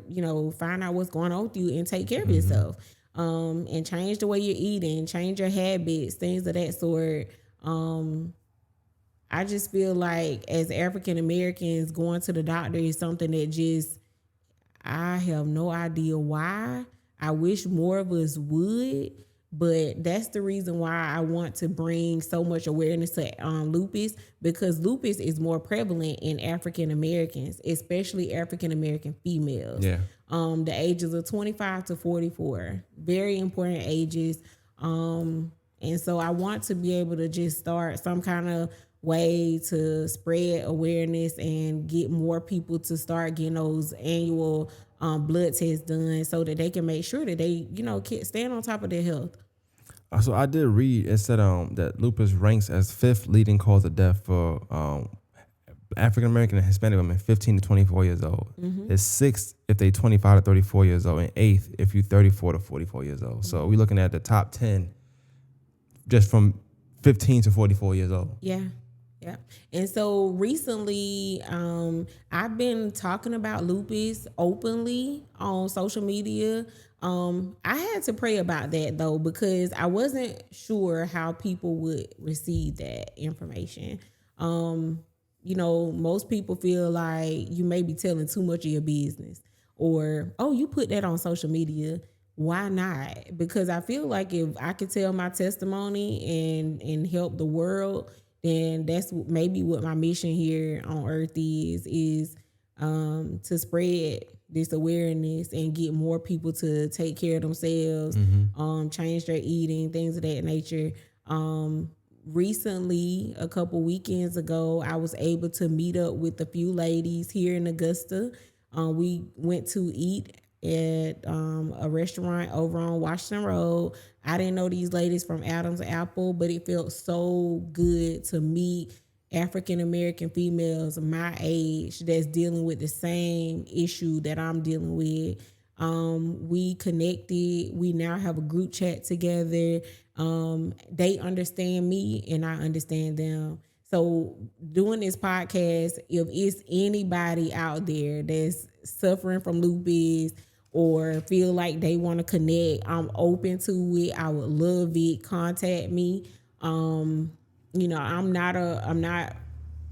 S2: find out what's going on with you and take care of yourself. And change the way you're eating, change your habits, things of that sort. I just feel like as African Americans, going to the doctor is something that I have no idea why. I wish more of us would, but that's the reason why I want to bring so much awareness to lupus, because lupus is more prevalent in African Americans, especially African American females.
S1: Yeah.
S2: The ages of 25 to 44, very important ages. And so I want to be able to just start some kind of way to spread awareness and get more people to start getting those annual blood tests done so that they can make sure that they, stand on top of their health.
S1: So I did read, it said that lupus ranks as 5th leading cause of death for African American and Hispanic women 15 to 24 years old. Mm-hmm. It's 6th if they 25 to 34 years old, and 8th if you 34 to 44 years old. Mm-hmm. So we're looking at the top 10 just from 15 to 44 years old.
S2: Yeah. Yeah. And so recently, I've been talking about lupus openly on social media. I had to pray about that though, because I wasn't sure how people would receive that information. Most people feel like you may be telling too much of your business, or, oh, you put that on social media. Why not? Because I feel like if I could tell my testimony and help the world, then that's maybe what my mission here on earth is to spread this awareness and get more people to take care of themselves, change their eating, things of that nature. Recently, a couple weekends ago, I was able to meet up with a few ladies here in Augusta. We went to eat at a restaurant over on Washington Road. I didn't know these ladies from Adam's Apple, but it felt so good to meet African American females my age that's dealing with the same issue that I'm dealing with. We connected. We now have a group chat together. They understand me and I understand them. So doing this podcast, if it's anybody out there that's suffering from lupus or feel like they want to connect, I'm open to it. I would love it. Contact me. I'm not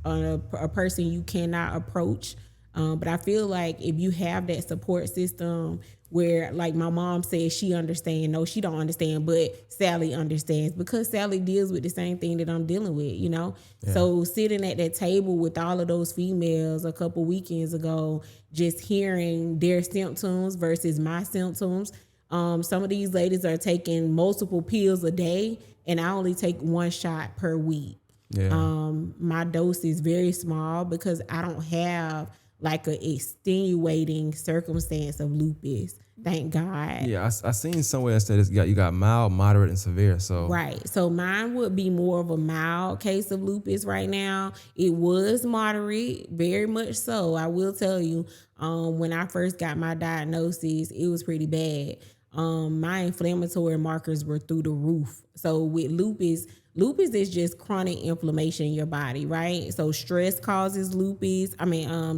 S2: a person you cannot approach. But I feel like if you have that support system where, like my mom says, she understands. No, she don't understand, but Sally understands because Sally deals with the same thing that I'm dealing with, Yeah. So sitting at that table with all of those females a couple weekends ago, just hearing their symptoms versus my symptoms. Some of these ladies are taking multiple pills a day, and I only take one shot per week. Yeah. My dose is very small because I don't have like a extenuating circumstance of lupus. Thank God.
S1: Yeah, I seen somewhere that said you got mild, moderate, and severe. So
S2: right. So mine would be more of a mild case of lupus right now. It was moderate, very much so. I will tell you, when I first got my diagnosis, it was pretty bad. My inflammatory markers were through the roof. So with lupus is just chronic inflammation in your body, right? So stress causes lupus.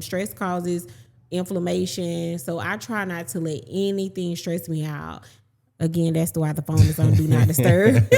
S2: Stress causes inflammation. So I try not to let anything stress me out. Again, that's why the phone is on Do Not Disturb.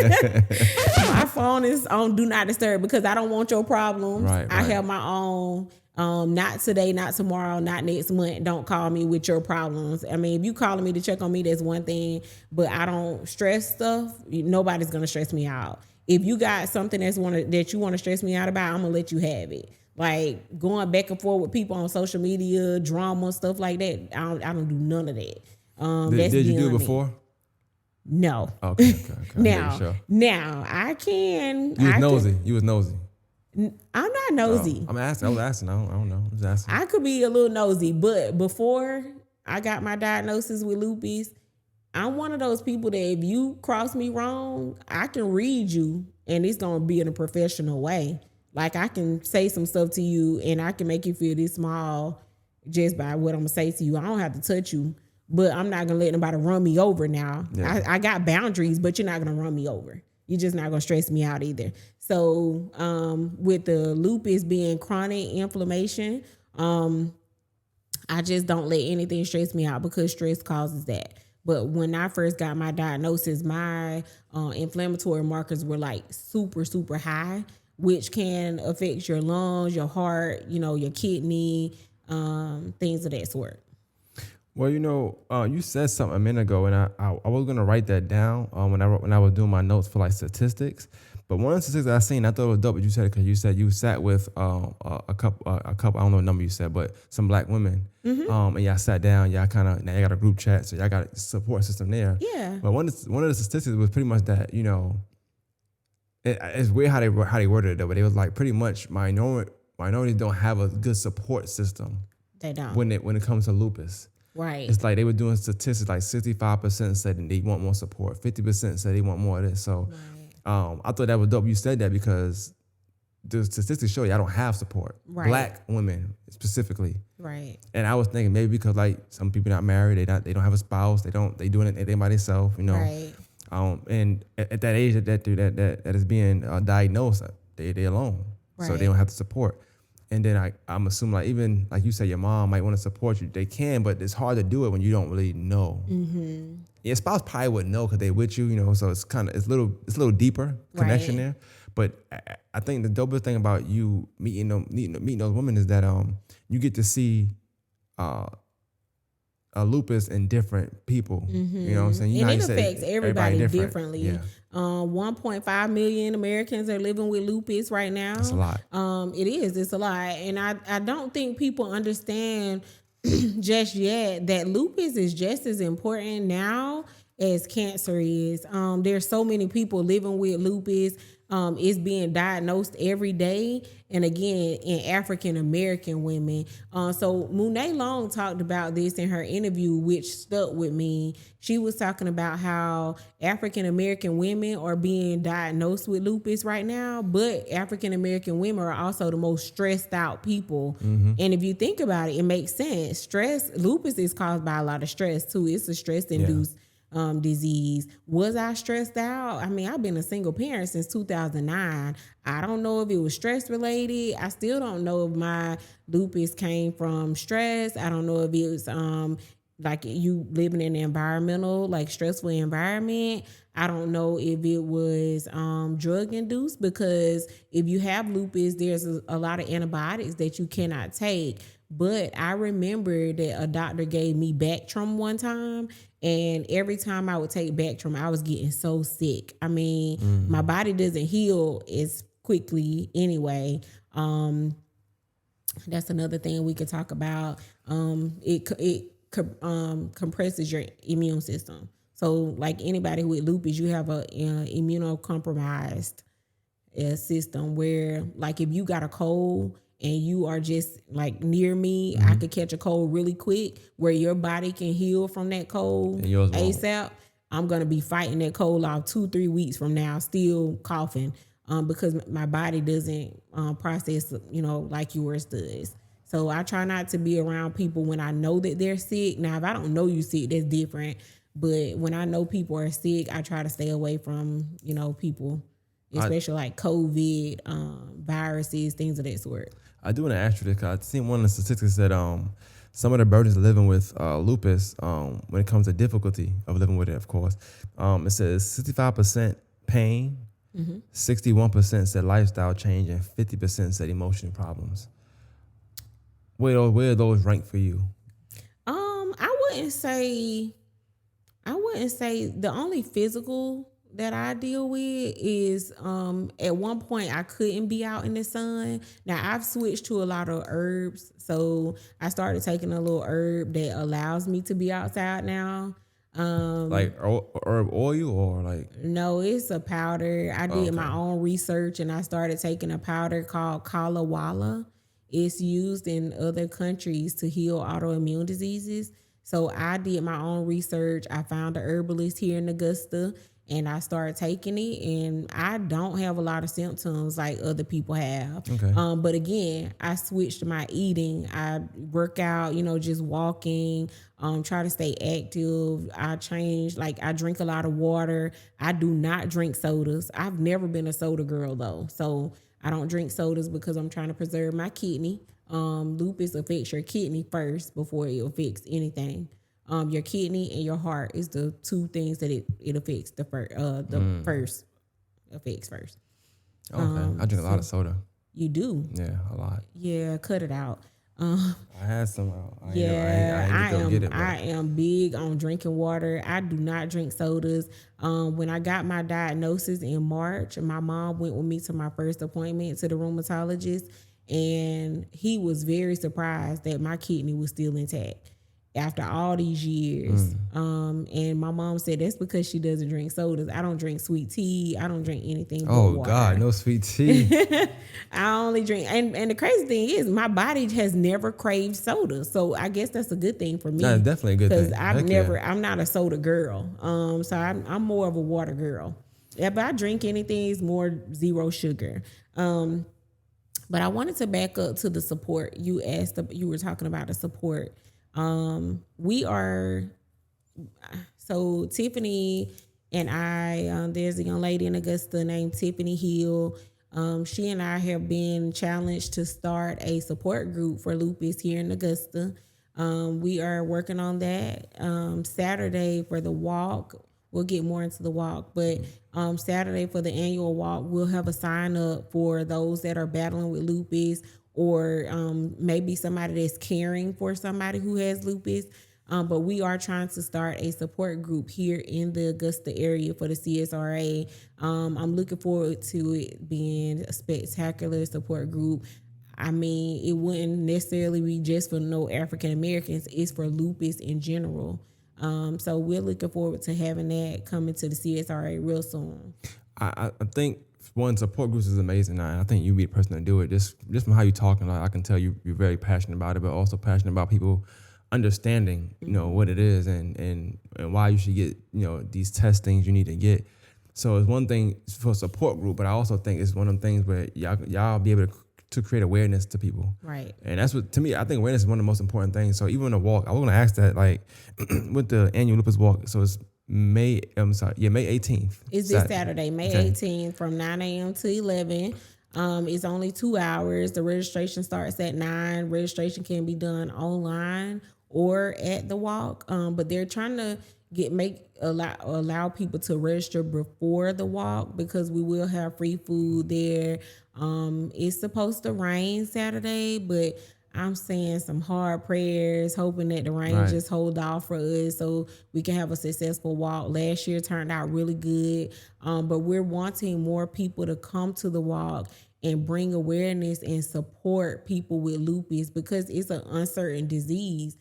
S2: My phone is on Do Not Disturb because I don't want your problems. Right. I have my own. Not today, not tomorrow, not next month. Don't call me with your problems. I mean, if you calling me to check on me, that's one thing. But I don't stress stuff. Nobody's gonna stress me out. If you got something that you want to stress me out about, I'm gonna let you have it. Like going back and forth with people on social media, drama, stuff like that. I don't do none of that.
S1: Did you do it before?
S2: No.
S1: Okay. Make
S2: Now,
S1: sure.
S2: now I can.
S1: You was
S2: I
S1: nosy.
S2: can.
S1: You was nosy.
S2: I'm not nosy.
S1: I'm asking. I was asking. I don't know. I'm just asking.
S2: I could be a little nosy, but before I got my diagnosis with lupus, I'm one of those people that if you cross me wrong, I can read you and it's gonna be in a professional way. Like I can say some stuff to you and I can make you feel this small just by what I'm gonna say to you. I don't have to touch you, but I'm not gonna let nobody run me over now.
S1: Yeah.
S2: I got boundaries, but you're not gonna run me over. You're just not gonna stress me out either. So with the lupus being chronic inflammation, I just don't let anything stress me out because stress causes that. But when I first got my diagnosis, my inflammatory markers were like super, super high, which can affect your lungs, your heart, your kidney, things of that sort.
S1: Well, you said something a minute ago, and I was gonna write that down when I was doing my notes for like statistics. But one of the statistics I seen, I thought it was dope. But you said it because you said you sat with a couple. I don't know what number you said, but some black women. And y'all sat down. Y'all kind of now you got a group chat, so y'all got a support system there.
S2: Yeah.
S1: But one of the statistics was pretty much that it's weird how they worded it though, but it was like pretty much minorities don't have a good support system.
S2: They don't.
S1: When it comes to lupus.
S2: Right.
S1: It's like they were doing statistics like 65% said they want more support, 50% said they want more of this. So I thought that was dope. You said that because the statistics show you I don't have support.
S2: Right.
S1: Black women specifically.
S2: Right.
S1: And I was thinking maybe because like some people not married, they don't have a spouse, they doing it by themselves,
S2: Right.
S1: And at that age that is being diagnosed, they alone, so they don't have the support. And then I'm assuming like even like you said, your mom might want to support you. They can, but it's hard to do it when you don't really know. Mm-hmm. Your spouse probably wouldn't know because they with you, so it's a little deeper connection there. But I think the dopest thing about you meeting those women is that you get to see lupus in different people. You know what I'm saying?
S2: And it affects everybody differently.
S1: Yeah.
S2: 1.5 million Americans are living with lupus right now.
S1: That's a lot.
S2: It is. It's a lot. And I don't think people understand just yet that lupus is just as important now as cancer is. There's so many people living with lupus. It's being diagnosed every day. And again, in African American women. So Monet Long talked about this in her interview, which stuck with me. She was talking about how African American women are being diagnosed with lupus right now, but African American women are also the most stressed out people. Mm-hmm. And if you think about it, it makes sense. Lupus is caused by a lot of stress too. It's a stress-induced disease. Was I stressed out? I mean, I've been a single parent since 2009. I don't know if it was stress related. I still don't know if my lupus came from stress. I don't know if it was like you living in an environmental, like stressful environment. I don't know if it was drug induced, because if you have lupus, there's a lot of antibiotics that you cannot take. But I remember that a doctor gave me Bactrim one time, and every time I would take Bactrim, I was getting so sick. I mean, my body doesn't heal as quickly anyway. That's another thing we could talk about. It compresses your immune system. So like anybody with lupus, you have a immunocompromised system where like if you got a cold and you are just like near me, I could catch a cold really quick where your body can heal from that cold ASAP. I'm going to be fighting that cold off 2-3 weeks from now, still coughing because my body doesn't process, like yours does. So I try not to be around people when I know that they're sick. Now, if I don't know you sick, that's different. But when I know people are sick, I try to stay away from, people, especially like COVID, viruses, things of that sort.
S1: I do want to ask you this because I seen one of the statistics that some of the burdens of living with lupus, when it comes to difficulty of living with it, of course, it says 65% pain, 61% said lifestyle change, and 50% said emotional problems. Where are those ranked for you?
S2: I wouldn't say the only physical that I deal with is at one point I couldn't be out in the sun. Now I've switched to a lot of herbs, so I started taking a little herb that allows me to be outside now.
S1: Like herb oil or like?
S2: No, it's a powder. I did my
S1: Okay.
S2: own research and I started taking a powder called Kala Wala. It's used in other countries to heal autoimmune diseases. So I did my own research. I found a herbalist here in Augusta and I started taking it, and I don't have a lot of symptoms like other people have.
S1: Okay.
S2: But again, I switched my eating. I work out, just walking, try to stay active. I changed, like I drink a lot of water. I do not drink sodas. I've never been a soda girl though. So I don't drink sodas because I'm trying to preserve my kidney. Lupus affects your kidney first before it affects anything. Your kidney and your heart is the two things that it affects first affects first.
S1: Okay. I drink a lot of soda.
S2: You do?
S1: Yeah, a lot.
S2: Yeah, cut it out.
S1: I had some. I
S2: am big on drinking water. I do not drink sodas. When I got my diagnosis in March, my mom went with me to my first appointment to the rheumatologist, and he was very surprised that my kidney was still intact after all these years. And my mom said that's because she doesn't drink sodas. I don't drink sweet tea. I don't drink anything but water.
S1: God, no sweet tea.
S2: I only drink, and the crazy thing is my body has never craved soda. So I guess that's a good thing for me.
S1: That's definitely a good thing.
S2: Because I'm not a soda girl. So I'm more of a water girl. If I drink anything, it's more zero sugar. But I wanted to back up to the support. You were talking about the support. So Tiffany and I, there's a young lady in Augusta named Tiffany Hill. She and I have been challenged to start a support group for lupus here in Augusta. We are working on that. Saturday for the walk, we'll get more into the walk, but Saturday for the annual walk, we'll have a sign up for those that are battling with lupus, or maybe somebody that's caring for somebody who has lupus. But we are trying to start a support group here in the Augusta area for the CSRA. I'm looking forward to it being a spectacular support group. I mean, it wouldn't necessarily be just for no African Americans. It's for lupus in general. So we're looking forward to having that coming to the CSRA real soon.
S1: I think one, support groups is amazing. I think you'd be the person to do it. Just from how you talking, I can tell you're very passionate about it, but also passionate about people understanding, what it is and why you should get, these testings you need to get. So it's one thing for a support group, but I also think it's one of them things where y'all be able to create awareness to people.
S2: Right.
S1: And that's what, to me, I think awareness is one of the most important things. So even in the walk, I was going to ask that, like, with the annual Lupus walk, so it's May 18th.
S2: It's this Saturday, May 18th from 9 a.m. to 11. It's only 2 hours. The registration starts at 9. Registration can be done online or at the walk. But they're trying to allow people to register before the walk, because we will have free food there. It's supposed to rain Saturday, but I'm saying some hard prayers, hoping that the rain just hold off for us so we can have a successful walk. Last year turned out really good, but we're wanting more people to come to the walk and bring awareness and support people with lupus, because it's an uncertain disease.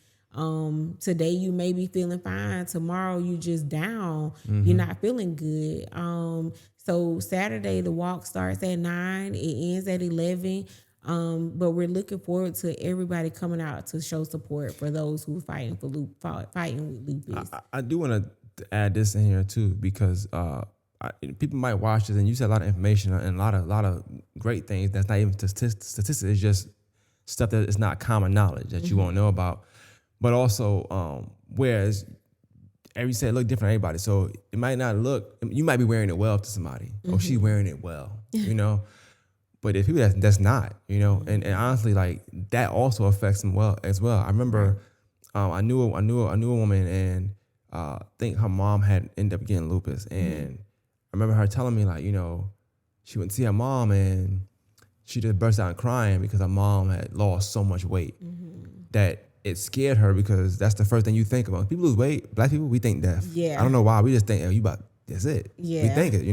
S2: Today you may be feeling fine, tomorrow you just down, you're not feeling good. So Saturday the walk starts at 9, it ends at 11. But we're looking forward to everybody coming out to show support for those who are fighting with lupus.
S1: I do want to add this in here too, because people might watch this, and you said a lot of information and a lot of great things that's not even statistics. It's just stuff that is not common knowledge that you won't know about. But also, whereas every set look different to everybody, so it might not look. You might be wearing it well to somebody. Oh, she's wearing it well, But if people that's not, and honestly, like, that also affects them as well. I remember, I knew a woman, and I think her mom had ended up getting lupus, and I remember her telling me, like, she went to see her mom, and she just burst out crying because her mom had lost so much weight that it scared her, because that's the first thing you think about. People lose weight, black people, we think death. Yeah, I don't know why, we just think, that's it. Yeah, we think it,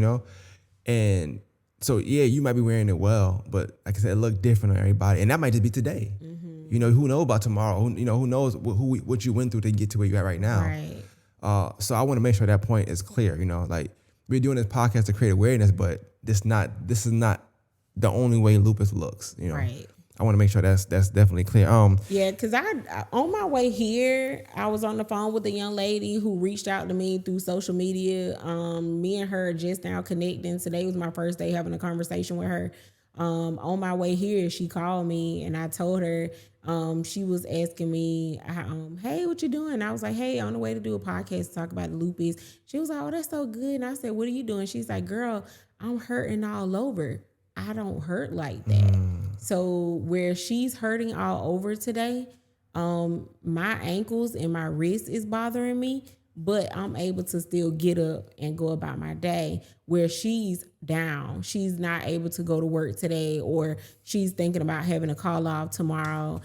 S1: and. So yeah, you might be wearing it well, but like I said, it look different on everybody, and that might just be today. Who knows about tomorrow? Who knows what you went through to get to where you're at right now? Right. So I want to make sure that point is clear. Like we're doing this podcast to create awareness, but this is not the only way lupus looks.
S2: Right.
S1: I want to make sure that's definitely clear.
S2: Yeah, because on my way here, I was on the phone with a young lady who reached out to me through social media. Me and her just now connecting. Today was my first day having a conversation with her. On my way here, she called me and I told her, she was asking me, hey, what you doing? I was like, hey, on the way to do a podcast to talk about lupus. She was like, oh, that's so good. And I said, what are you doing? She's like, girl, I'm hurting all over. I don't hurt like that. So where she's hurting all over today, my ankles and my wrist is bothering me, but I'm able to still get up and go about my day. Where she's down, she's not able to go to work today, or she's thinking about having a call off tomorrow.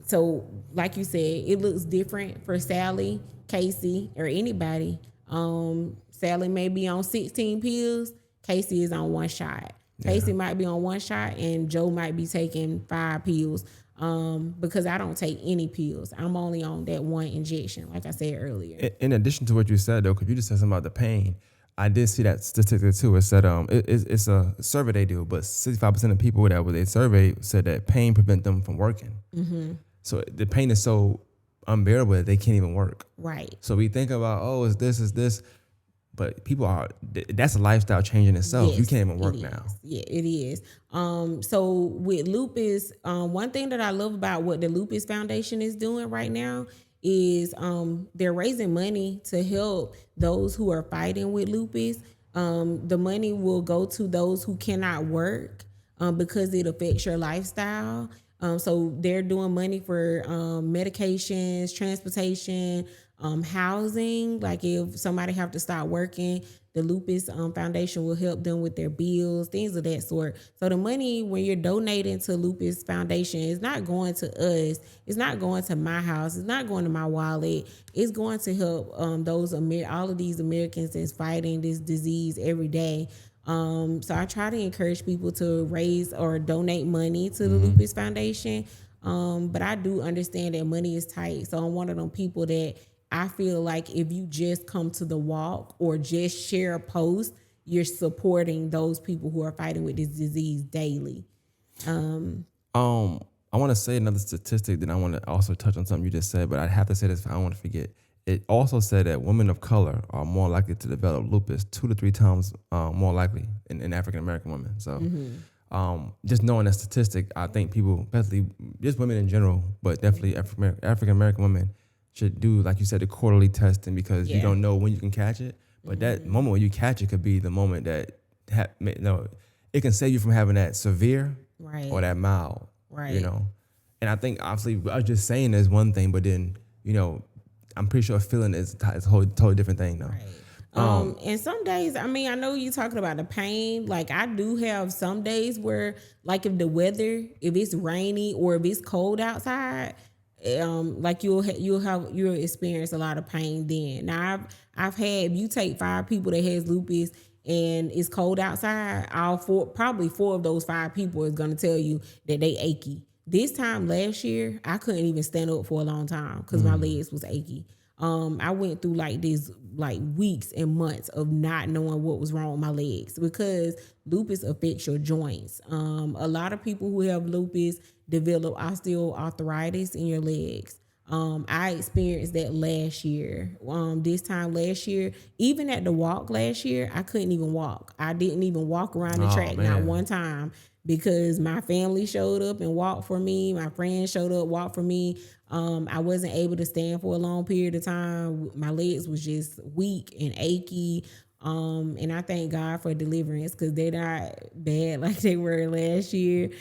S2: So like you said, it looks different for Sally, Casey, or anybody. Sally may be on 16 pills. Casey is on one shot. Casey might be on one shot and Joe might be taking 5 pills. Because I don't take any pills. I'm only on that one injection, like I said earlier.
S1: In addition to what you said, though, because you just said something about the pain, I did see that statistic too. It said it's a survey they do, but 65% of people that they surveyed said that pain prevent them from working. Mm-hmm. So the pain is so unbearable that they can't even work.
S2: Right.
S1: So we think about, is this. But that's a lifestyle change in itself. Yes, you can't even work now.
S2: Yeah, it is. So with lupus, one thing that I love about what the Lupus Foundation is doing right now is they're raising money to help those who are fighting with lupus. The money will go to those who cannot work because it affects your lifestyle. So they're doing money for medications, transportation, housing. Like if somebody have to stop working, the Lupus Foundation will help them with their bills, things of that sort. So the money, when you're donating to Lupus Foundation, is not going to us. It's not going to my house. It's not going to my wallet. It's going to help all of these Americans that's fighting this disease every day. So I try to encourage people to raise or donate money to the Lupus Foundation. But I do understand that money is tight. So I'm one of them people that I feel like if you just come to the walk or just share a post, you're supporting those people who are fighting with this disease daily.
S1: I want to say another statistic, then I want to also touch on something you just said, but I have to say this, I don't want to forget. It also said that women of color are more likely to develop lupus 2 to 3 times more likely in African American women. So just knowing that statistic, I think people, especially just women in general, but definitely African American women, should do, like you said, the quarterly testing, because you don't know when you can catch it. But that moment when you catch it could be the moment that it can save you from having that severe or that mild. Right. And I think obviously I was just saying there's one thing, but then I'm pretty sure feeling is a totally different thing though.
S2: Right. And some days, I know you're talking about the pain. Like I do have some days where, like if the weather, if it's rainy or if it's cold outside, like you'll experience a lot of pain then. Now I've had, if you take 5 people that has lupus and it's cold outside, probably 4 of those 5 people is going to tell you that they achy. This time last year, I couldn't even stand up for a long time because my legs was achy. I went through this weeks and months of not knowing what was wrong with my legs, because lupus affects your joints. A lot of people who have lupus develop osteoarthritis in your legs. I experienced that last year. This time last year, even at the walk last year, I couldn't even walk. I didn't even walk around the track, not one time, because my family showed up and walked for me. My friends showed up, walked for me. I wasn't able to stand for a long period of time. My legs was just weak and achy. And I thank God for deliverance, because they're not bad like they were last year.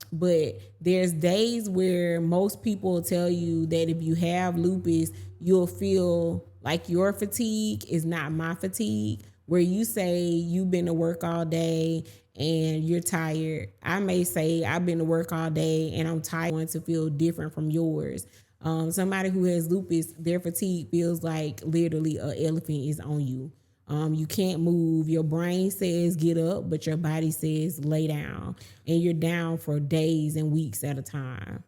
S2: But there's days where most people will tell you that if you have lupus, you'll feel like your fatigue is not my fatigue. Where you say you've been to work all day and you're tired, I may say I've been to work all day and I'm tired, going to feel different from yours. Somebody who has lupus, their fatigue feels like literally an elephant is on you. You can't move. Your brain says get up, but your body says lay down, and you're down for days and weeks at a time.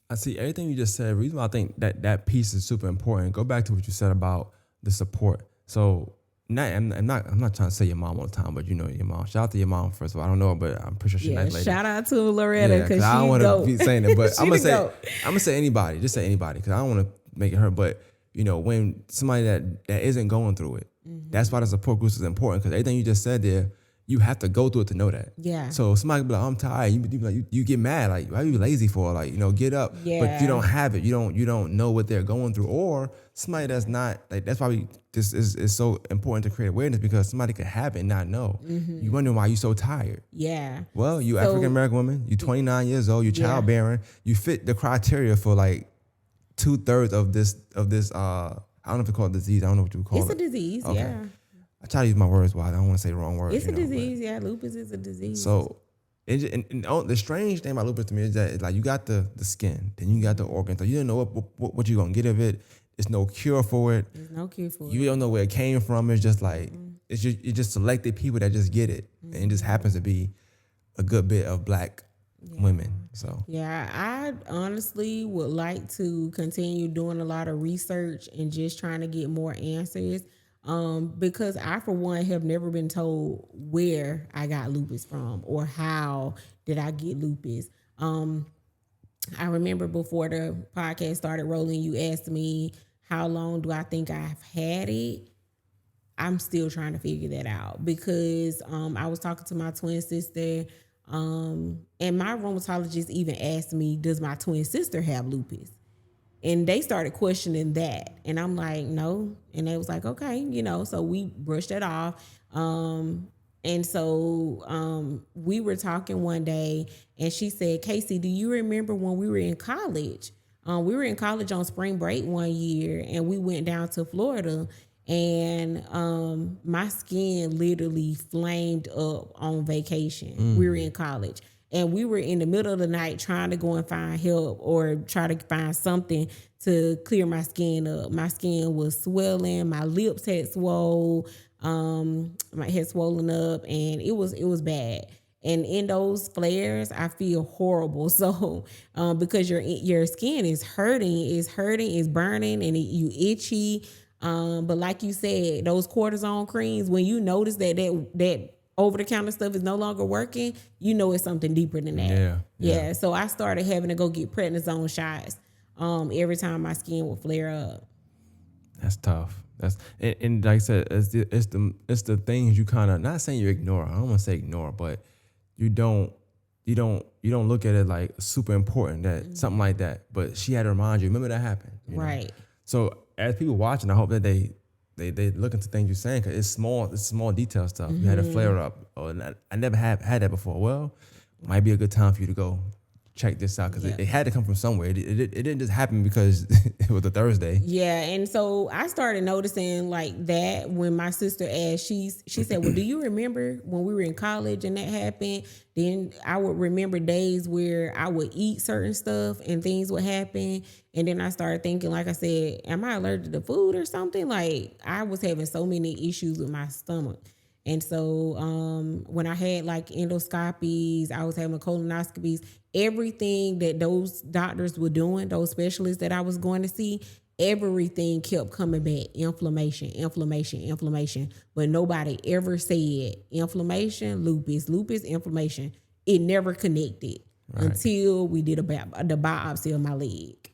S1: I see everything you just said. The reason why I think that piece is super important. Go back to what you said about the support. So I'm not trying to say your mom all the time, but you know your mom. Shout out to your mom first of all. I don't know, but I'm pretty sure she's a nice lady.
S2: Shout out to Loretta because
S1: I don't want to be saying it, but I'm gonna say anybody. Just say anybody because I don't want to make it hurt. But you know when somebody that isn't going through it, that's why the support group is important because everything you just said there. You have to go through it to know that.
S2: Yeah.
S1: So somebody be like, I'm tired. You be like, you get mad. Like, why are you lazy for? Like, you know, get up.
S2: Yeah.
S1: But you don't have it. You don't know what they're going through. Or somebody that's not like. That's why this is so important to create awareness because somebody could have it and not know. You wonder why you so tired.
S2: Yeah.
S1: Well, you African American woman. You 29 years old. You childbearing. You fit the criteria for like 2/3 of this. I don't know if it's called disease. I don't know what you call it.
S2: It's a disease. Okay. Yeah.
S1: I try to use my words wise. I don't want to say the wrong words.
S2: It's a disease, yeah. Lupus is a disease.
S1: So, the strange thing about lupus to me is that it's like you got the skin, then you got the organs. So you don't know what you're gonna get of it. There's no cure for it.
S2: There's no cure for it.
S1: You don't know where it came from. It's just like it's just selected people that just get it, and it just happens to be a good bit of Black women. So
S2: yeah, I honestly would like to continue doing a lot of research and just trying to get more answers. Because I, for one, have never been told where I got lupus from or how did I get lupus. I remember before the podcast started rolling, you asked me how long do I think I've had it. I'm still trying to figure that out because I was talking to my twin sister, and my rheumatologist even asked me, does my twin sister have lupus? And they started questioning that. And I'm like, no. And they was like, okay, you know, so we brushed it off. And so we were talking one day and she said, Casey, do you remember when we were in college? We were in college on spring break one year and we went down to Florida and my skin literally flamed up on vacation. We were in college. And we were in the middle of the night trying to go and find help or try to find something to clear my skin up. My skin was swelling. My lips had swollen. My head swollen up, and it was bad. And in those flares, I feel horrible. So because your skin is hurting, it's burning, and you itchy. But like you said, those cortisone creams, when you notice that over-the-counter stuff is no longer working, you know it's something deeper than that. Yeah. So I started having to go get prednisone shots every time my skin would flare up.
S1: That's tough. And like I said, it's the things you kind of, not saying you ignore. I don't want to say ignore, but you don't look at it like super important that something like that. But she had to remind you. Remember that happened,
S2: right?
S1: So as people watching, I hope that they look into things you're saying because it's small detail stuff. You had a flare up. I never had that before. Well, might be a good time for you to go check this out because it had to come from somewhere. It didn't just happen because it was a Thursday.
S2: Yeah, and so I started noticing like that when my sister asked, she said, well, do you remember when we were in college and that happened? Then I would remember days where I would eat certain stuff and things would happen. And then I started thinking, like I said, am I allergic to food or something? Like I was having so many issues with my stomach. And so when I had like endoscopies, I was having colonoscopies, everything that those doctors were doing, those specialists that I was going to see, everything kept coming back. Inflammation. But nobody ever said inflammation, lupus, inflammation. It never connected until we did the biopsy of my leg.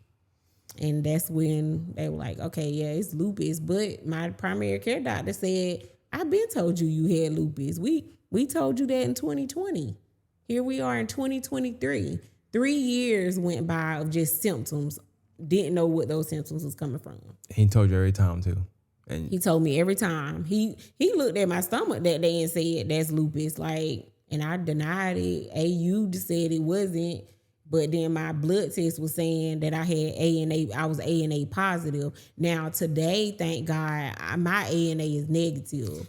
S2: And that's when they were like, okay, yeah, it's lupus. But my primary care doctor said, I've been told you had lupus. We told you that in 2020. Here we are in 2023. 3 years went by of just symptoms. Didn't know what those symptoms was coming from.
S1: He told you every time too. And
S2: he told me every time. He looked at my stomach that day and said that's lupus. Like, and I denied it. AU just said it wasn't. But then my blood test was saying that I had ANA. I was ANA positive. Now today, thank God, my ANA is negative.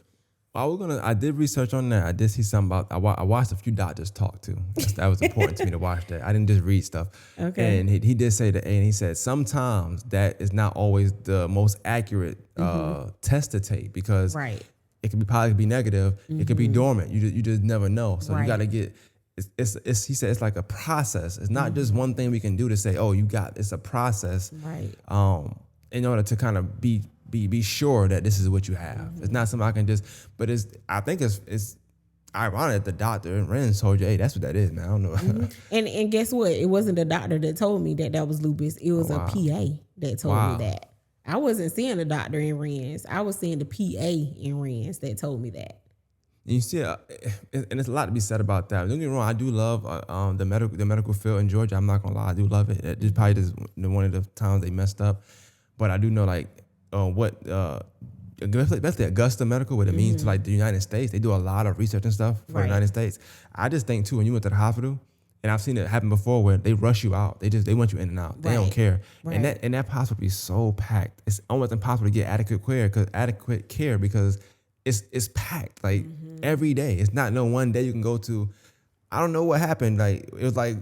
S1: I did research on that. I did see something about. I watched a few doctors talk too. That was important to me to watch that. I didn't just read stuff.
S2: Okay.
S1: And he did say that, and he said sometimes that is not always the most accurate test to take because it could be positive, be negative. It could be dormant. You just never know. So you got to get. he said it's like a process. It's not just one thing we can do to say, oh, you got. It's a process.
S2: Right.
S1: In order to kind of be sure that this is what you have. It's not something I can just. But I think it's ironic that the doctor in Rennes told you, hey, that's what that is, man. I don't know.
S2: And guess what? It wasn't the doctor that told me that was lupus. It was a PA that told me that. I wasn't seeing the doctor in Rennes. I was seeing the PA in Rennes that told me that.
S1: You see, and there's a lot to be said about that. Don't get me wrong, I do love the medical field in Georgia. I'm not gonna lie, I do love it. It's probably just one of the towns they messed up, but I do know especially Augusta Medical, what it means to like the United States. They do a lot of research and stuff for the United States. I just think too, when you went to the hospital, and I've seen it happen before where they rush you out. They want you in and out. They don't care. And that hospital be so packed. It's almost impossible to get adequate care because it's packed like every day. It's not no one day you can go to. I don't know what happened. Like it was like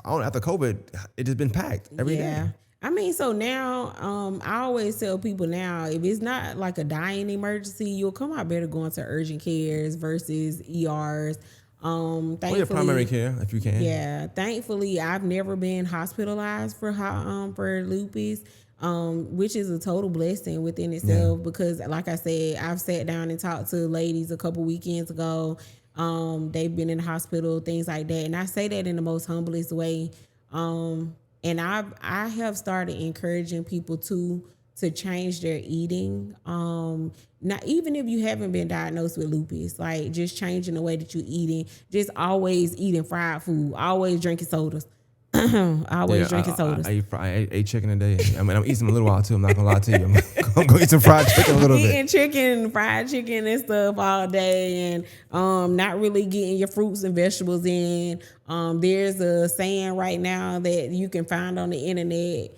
S1: after COVID, it just been packed every day.
S2: I mean, so now I always tell people now, if it's not like a dying emergency, you'll come out better going to urgent cares versus ERs.
S1: Or your primary care if you can.
S2: Yeah, thankfully I've never been hospitalized for lupus. Which is a total blessing within itself because, like I said, I've sat down and talked to ladies a couple weekends ago. They've been in the hospital, things like that, and I say that in the most humblest way. And I have started encouraging people to change their eating. Not even if you haven't been diagnosed with lupus, like just changing the way that you're eating. Just always eating fried food, always drinking sodas. Drinking sodas.
S1: I ate chicken today. I mean, I'm eating some a little while too. I'm not gonna lie to you. I'm gonna eat some fried chicken a little bit.
S2: Eating fried chicken and stuff all day, and not really getting your fruits and vegetables in. There's a saying right now that you can find on the internet.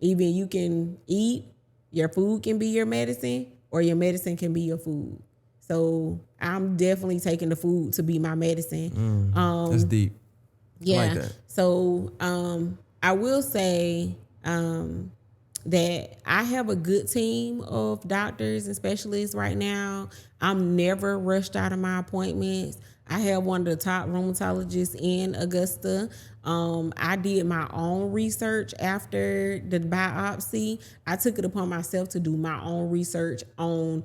S2: Even you can eat, your food can be your medicine, or your medicine can be your food. So I'm definitely taking the food to be my medicine.
S1: That's deep.
S2: Yeah.
S1: I like that.
S2: So I will say that I have a good team of doctors and specialists right now. I'm never rushed out of my appointments. I have one of the top rheumatologists in Augusta. I did my own research after the biopsy. I took it upon myself to do my own research on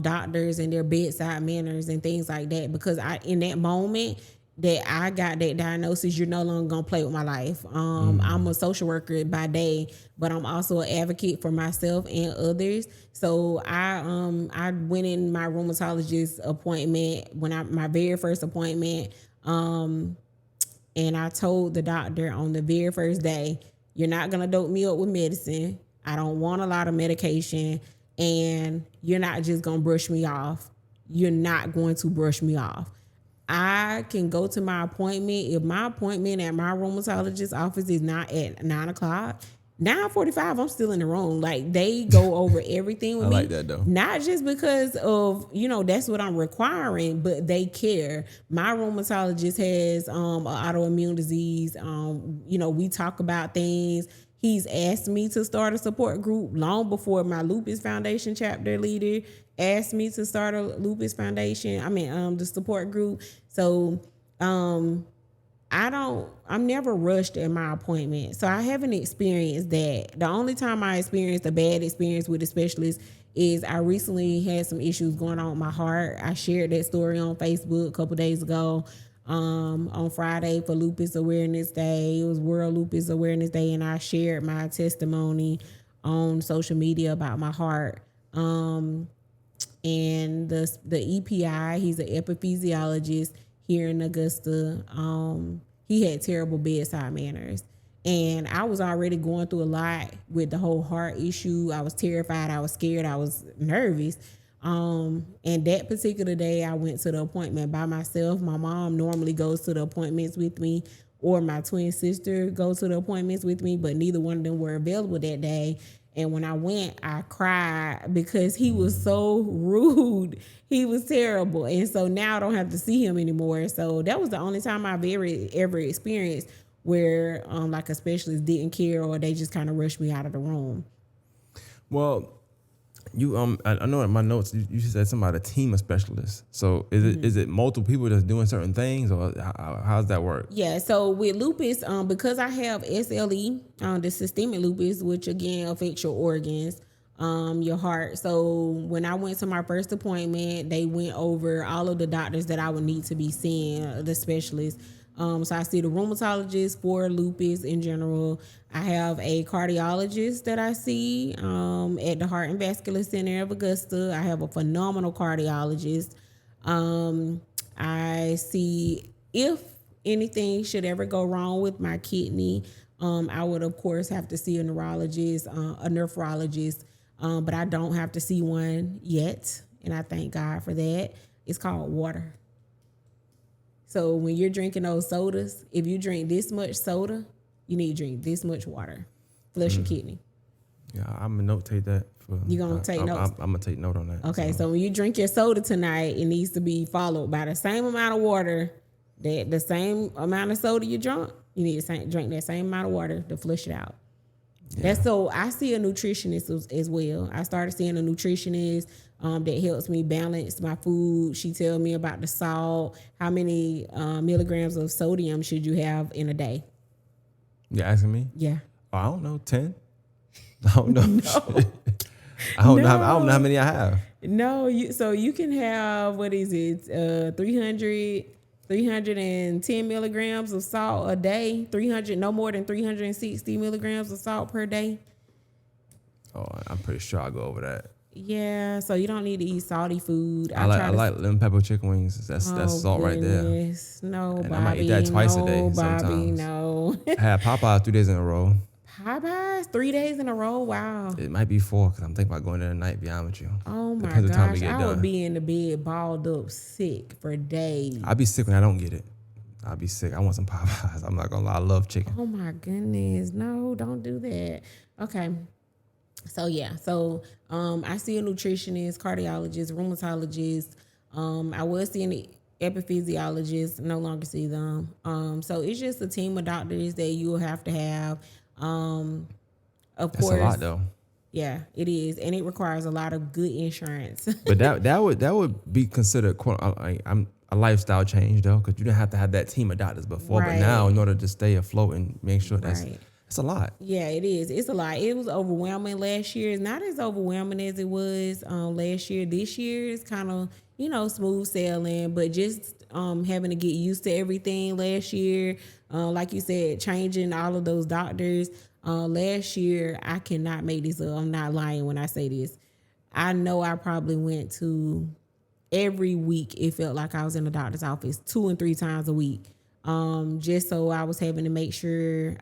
S2: doctors and their bedside manners and things like that, because in that moment that I got that diagnosis, you're no longer gonna play with my life. I'm a social worker by day, but I'm also an advocate for myself and others. So I went in my rheumatologist appointment my very first appointment, and I told the doctor on the very first day, you're not gonna dope me up with medicine. I don't want a lot of medication, and you're not just gonna brush me off. You're not going to brush me off. I can go to my appointment. If my appointment at my rheumatologist's office is not at 9:00, 9:45, I'm still in the room. Like, they go over everything with me.
S1: I like that though.
S2: Not just because of, that's what I'm requiring, but they care. My rheumatologist has an autoimmune disease. We talk about things. He's asked me to start a support group long before my Lupus Foundation chapter leader asked me to start a Lupus Foundation. The support group. So, I'm never rushed in my appointment. So I haven't experienced that. The only time I experienced a bad experience with a specialist is I recently had some issues going on with my heart. I shared that story on Facebook a couple days ago. On Friday for Lupus Awareness Day. It was World Lupus Awareness Day, and I shared my testimony on social media about my heart. And the EPI, he's an epiphysiologist here in Augusta. He had terrible bedside manners. And I was already going through a lot with the whole heart issue. I was terrified. I was scared. I was nervous. And that particular day, I went to the appointment by myself. My mom normally goes to the appointments with me, or my twin sister goes to the appointments with me, but neither one of them were available that day. And when I went, I cried because he was so rude. He was terrible. And so now I don't have to see him anymore. So that was the only time I've ever experienced where a specialist didn't care, or they just kind of rushed me out of the room.
S1: Well, You I know in my notes you said something about a team of specialists. So is it multiple people that's doing certain things, or how does that work?
S2: Yeah, so with lupus, because I have SLE, the systemic lupus, which again affects your organs, your heart. So when I went to my first appointment, they went over all of the doctors that I would need to be seeing, the specialists. So I see the rheumatologist for lupus in general. I have a cardiologist that I see at the Heart and Vascular Center of Augusta. I have a phenomenal cardiologist. I see if anything should ever go wrong with my kidney, I would of course have to see a neurologist, a nephrologist, but I don't have to see one yet, and I thank God for that. It's called water. So when you're drinking those sodas, if you drink this much soda, you need to drink this much water. Flush your kidney.
S1: Yeah, I'm gonna notate that.
S2: You gonna take notes?
S1: I'm gonna take note on that.
S2: Okay, so when you drink your soda tonight, it needs to be followed by the same amount of water, that the same amount of soda you drunk. You need to drink that same amount of water to flush it out. Yeah. That's so I see a nutritionist as well. I started seeing a nutritionist that helps me balance my food. She tells me about the salt, how many milligrams of sodium should you have in a day.
S1: You asking me?
S2: Yeah.
S1: Oh, I don't know, 10. I don't know.
S2: No.
S1: I don't know how many I have.
S2: No, you can have, what is it? 310 milligrams of salt a day. 300, no more than 360 milligrams of salt per day.
S1: Oh, I'm pretty sure I'll go over that.
S2: Yeah, so you don't need to eat salty food.
S1: I like lemon pepper chicken wings. That's salt right there.
S2: No,
S1: and
S2: Bobby.
S1: I might eat that twice a day sometimes.
S2: Bobby, no.
S1: I had Popeyes 3 days in a row.
S2: Popeyes 3 days in a row? Wow.
S1: It might be 4 because I'm thinking about going there tonight, be honest with you.
S2: Oh my
S1: Depends
S2: gosh,
S1: on time we get
S2: I
S1: done.
S2: would be in the bed balled up sick for days.
S1: I'll be sick when I don't get it. I'll be sick. I want some Popeyes. I'm not gonna lie, I love chicken.
S2: Oh my goodness. No, don't do that. Okay. So yeah, I see a nutritionist, cardiologist, rheumatologist. I was seeing an epiphysiologist, no longer see them. So it's just a team of doctors that you'll have to have. Of
S1: That's
S2: course,
S1: a lot though.
S2: Yeah, it is, and it requires a lot of good insurance.
S1: But that would be considered a lifestyle change though, because you didn't have to have that team of doctors before.
S2: Right.
S1: But now, in order to stay afloat and make sure that's
S2: Right.
S1: it's a lot.
S2: Yeah, it is. It's a lot. It was overwhelming last year. It's not as overwhelming as it was last year. This year is kind of, smooth sailing, but just having to get used to everything last year. Like you said, changing all of those doctors. Last year, I cannot make this up. I'm not lying when I say this. I know I probably went to every week. It felt like I was in the doctor's office 2 and 3 times a week. Just so I was having to make sure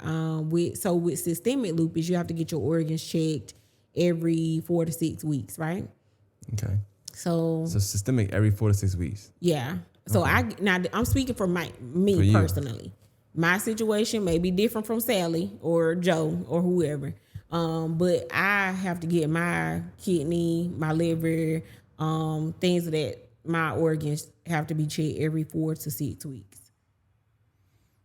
S2: with systemic lupus, you have to get your organs checked every 4 to 6 weeks, right?
S1: Okay.
S2: So
S1: systemic every 4 to 6 weeks.
S2: Yeah. So okay. I'm speaking for me personally. My situation may be different from Sally or Joe or whoever. But I have to get my kidney, my liver, things that my organs have to be checked every 4 to 6 weeks.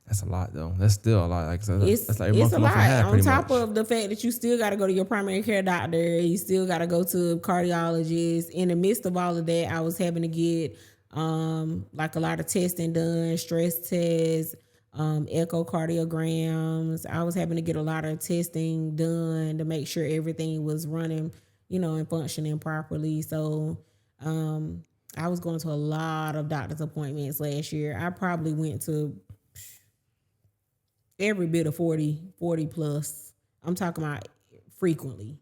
S1: That's a lot though. That's still a lot. Like that's like
S2: it's a lot. On top
S1: much.
S2: of the fact that you still got to go to your primary care doctor, you still got to go to a cardiologist. In the midst of all of that, I was having to get like a lot of testing done, stress tests, echocardiograms. I was having to get a lot of testing done to make sure everything was running, and functioning properly. So I was going to a lot of doctor's appointments last year. I probably went to every bit of 40 plus. I'm talking about frequently.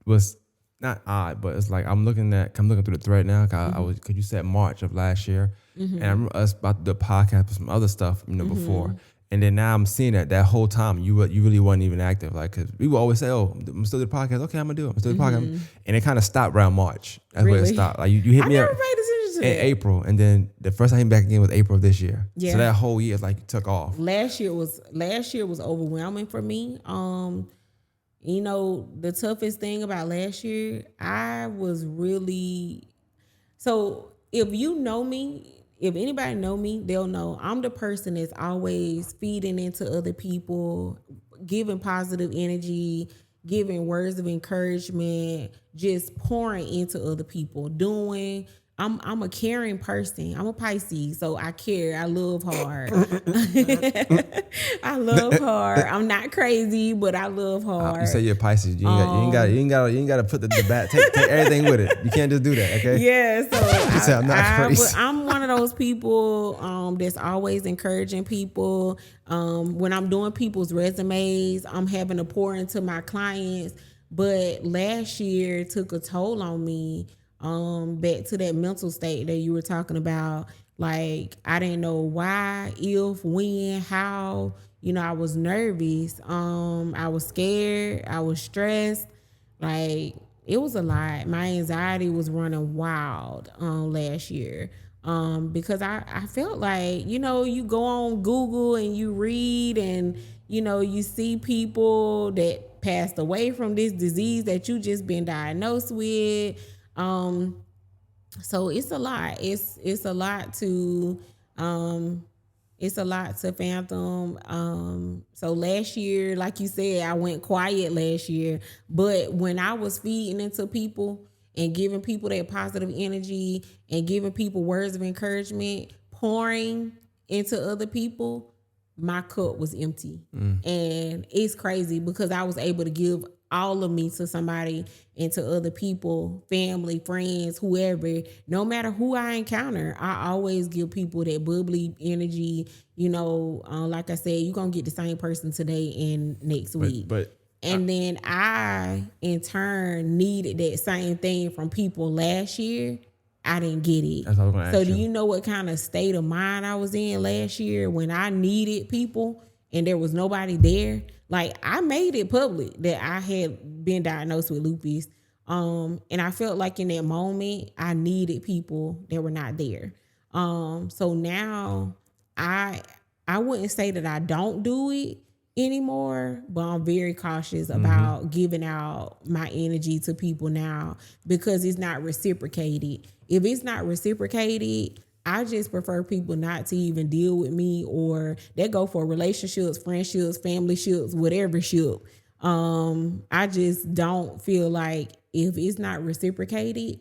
S1: Was not odd, but it's like I'm looking through the thread now. Cause you said March of last year, and I remember us about the podcast with some other stuff, before. And then now I'm seeing that whole time you really wasn't even active. Like, cause we would always say, "Oh, I'm still doing the podcast. Okay, I'm gonna do it. I'm still doing the podcast." And it kind of stopped around March. That's where it stopped. Like you hit me up in April, and then the first time I came back again was April of this year. Yeah. So that whole year is like took off.
S2: Last year was overwhelming for me. The toughest thing about last year, I was really, so if anybody know me, they'll know I'm the person that's always feeding into other people, giving positive energy, giving words of encouragement, just pouring into other people, doing. I'm a caring person. I'm a Pisces, so I care. I love hard. I love hard. I'm not crazy, but I love hard.
S1: You say you're Pisces. You ain't got to put the bat. Take everything with it. You can't just do that, okay?
S2: Yeah, so
S1: I'm not crazy.
S2: I'm one of those people that's always encouraging people. When I'm doing people's resumes, I'm having to pour into my clients. But last year took a toll on me. Back to that mental state that you were talking about. Like, I didn't know why, if, when, how. I was nervous. I was scared. I was stressed. Like, it was a lot. My anxiety was running wild last year. Because I felt like, you go on Google and you read and, you see people that passed away from this disease that you just been diagnosed with. So it's a lot. It's a lot to fathom. So last year, like you said, I went quiet last year. But when I was feeding into people and giving people that positive energy and giving people words of encouragement, pouring into other people, my cup was empty. And it's crazy because I was able to give all of me to somebody and to other people, family, friends, whoever. No matter who I encounter, I always give people that bubbly energy. Like I said, you're going to get the same person today and next week. Then I, in turn, needed that same thing from people last year. I didn't get it.
S1: That's what I was gonna ask
S2: Do
S1: you.
S2: you know what kind of state of mind I was in last year when I needed people and there was nobody there? Like, I made it public that I had been diagnosed with lupus. And I felt like in that moment, I needed people that were not there. So now I wouldn't say that I don't do it anymore, but I'm very cautious about giving out my energy to people now because it's not reciprocated. If it's not reciprocated, I just prefer people not to even deal with me, or that go for relationships, friendships, family ships, whatever ship. I just don't feel like if it's not reciprocated,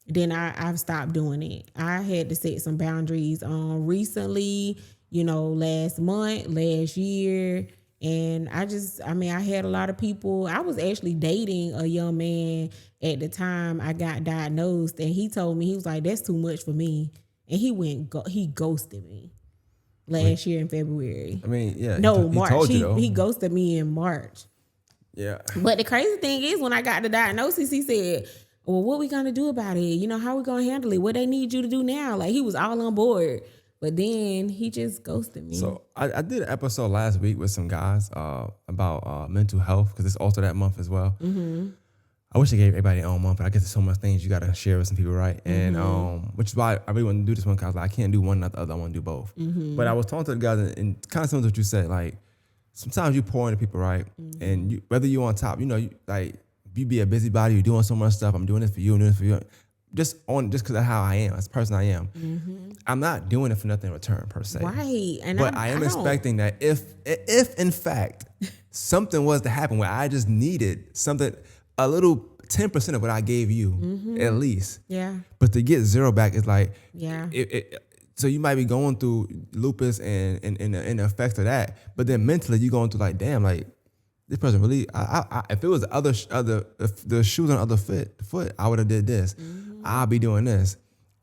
S2: then I've stopped doing it. I had to set some boundaries recently, last month, last year. And I had a lot of people. I was actually dating a young man at the time I got diagnosed, and he told me, he was like, that's too much for me. And he ghosted me last year in February. March.
S1: He told you, though.
S2: He ghosted me in March.
S1: Yeah.
S2: But the crazy thing is, when I got the diagnosis, he said, well, what we gonna do about it? How we gonna handle it? What they need you to do now? Like, he was all on board. But then he just ghosted me.
S1: So I did an episode last week with some guys about mental health, because it's also that month as well. Mm-hmm. I wish I gave everybody their own month, but I guess there's so much things you got to share with some people, right? And which is why I really want to do this one, because I can't do one, not the other. I want to do both. Mm-hmm. But I was talking to the guys, and kind of similar to what you said, like, sometimes you pour into people, right? Mm-hmm. And whether you're on top, you be a busybody, you're doing so much stuff. I'm doing this for you, I'm doing this for you. Just because of how I am, as a person I am. Mm-hmm. I'm not doing it for nothing in return, per se.
S2: Right.
S1: But I am expecting that if in fact something was to happen where I just needed something, a little 10% of what I gave you, at least.
S2: Yeah.
S1: But to get zero back is like,
S2: yeah.
S1: So you might be going through lupus and the effects of that, but then mentally you going through like, damn, like, this person really, if it was if the shoes on the other foot, I would have did this. Mm-hmm. I'll be doing this.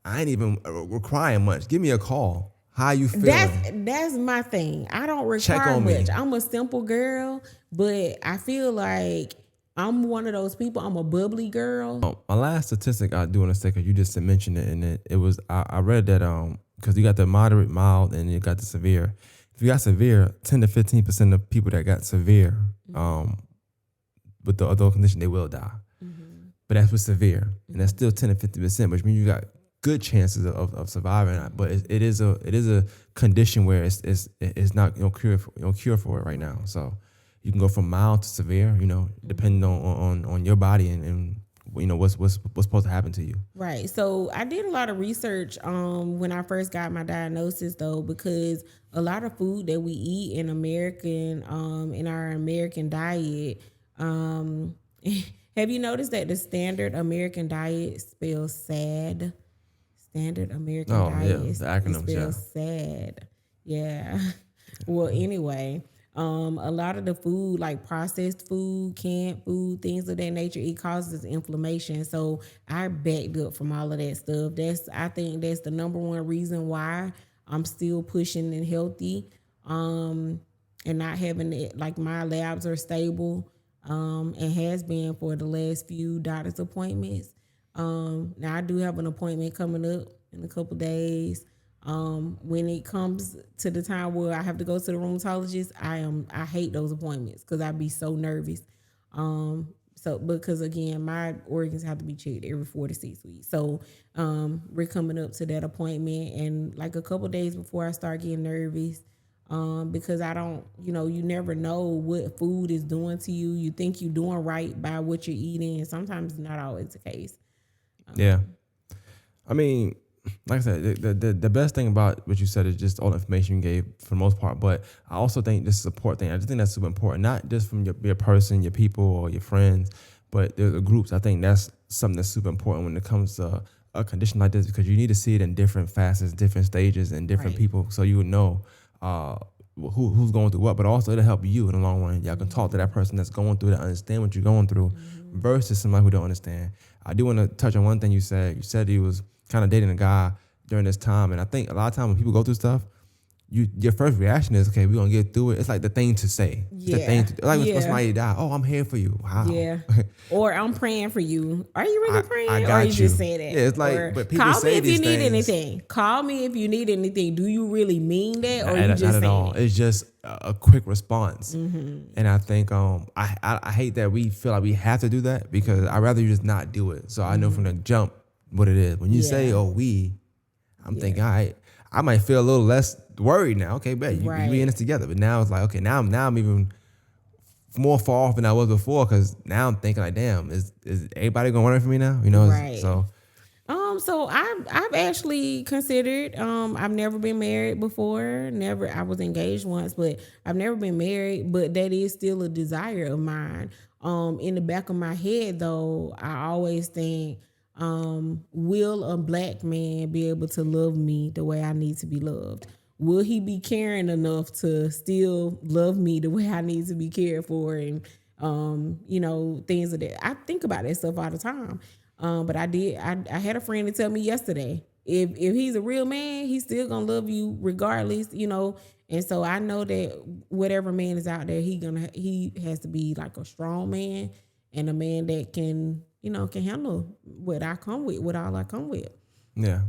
S1: I ain't even requiring much. Give me a call. How you feeling?
S2: That's my thing. I don't require much. I'm a simple girl, but I feel like I'm one of those people. I'm a bubbly girl.
S1: My last statistic I do want to say, because you just mentioned it, and it was I read that because you got the moderate, mild, and you got the severe. If you got severe, 10 to 15% of people that got severe with the adult condition, they will die. Mm-hmm. But that's with severe, and that's still 10 to 50%, which means you got good chances of surviving. But it is a condition where it's not cure for it right now. So you can go from mild to severe, depending on your body and what's supposed to happen to you.
S2: Right. So I did a lot of research when I first got my diagnosis, though, because a lot of food that we eat in our American diet, Um, have you noticed that the standard American diet spells sad? Standard American
S1: Oh
S2: diet
S1: yeah,
S2: is
S1: the
S2: it
S1: acronyms. Yeah,
S2: spells sad. Yeah. Well, anyway, a lot of the food, like processed food, canned food, things of that nature, it causes inflammation. So I backed up from all of that stuff. I think that's the number one reason why I'm still pushing and healthy, and not having it. Like my labs are stable, and has been for the last few doctor's appointments. Now I do have an appointment coming up in a couple days. When it comes to the time where I have to go to the rheumatologist, I hate those appointments because I be so nervous. So because again, my organs have to be checked every 4 to 6 weeks. So we're coming up to that appointment, and like a couple days before I start getting nervous, because I don't, you never know what food is doing to you. You think you're doing right by what you're eating, and sometimes it's not always the case.
S1: yeah. I mean, like I said, the best thing about what you said is just all the information you gave for the most part. But I also think this support thing, I just think that's super important, not just from your person, your people, or your friends, but the groups. I think that's something that's super important when it comes to a condition like this, because you need to see it in different facets, different stages, and different
S2: Right.
S1: people, so you would know who's going through what. But also it'll help you in the long run. Y'all can talk to that person that's going through to understand what you're going through, versus somebody who don't understand. I do want to touch on one thing you said. You said you was kind of dating a guy during this time, and I think a lot of times when people go through stuff, your first reaction is, okay, we're gonna get through it. It's like the thing to say. It's the thing like when somebody die, oh, I'm here for you. How?
S2: Yeah. Or I'm praying for you. Are you really praying?
S1: I
S2: or
S1: got
S2: you just say that?
S1: Yeah, it's like,
S2: or
S1: but people
S2: call
S1: say
S2: me if
S1: these
S2: you need
S1: things.
S2: anything. Call me if you need anything. Do you really mean that, or you
S1: Not
S2: just
S1: at
S2: saying
S1: all.
S2: it?
S1: It's just a quick response, and I think I hate that we feel like we have to do that, because I'd rather you just not do it. So I know from the jump what it is. When you say,
S2: Yeah.
S1: "Oh, I'm thinking, I might feel a little less worried now. Okay, bet you be in this together. But now it's like, okay, now I'm even more far off than I was before, because now I'm thinking like, damn, is everybody gonna run for me now?
S2: Right.
S1: So
S2: So I've actually considered. I've never been married before. Never. I was engaged once, but I've never been married. But that is still a desire of mine. In the back of my head, though, I always think, will a black man be able to love me the way I need to be loved? Will he be caring enough to still love me the way I need to be cared for? And things of that. I think about that stuff all the time. But I had a friend to tell me yesterday, if he's a real man, he's still gonna love you regardless. And so I know that whatever man is out there, he has to be like a strong man, and a man that can handle what all I come with.
S1: yeah,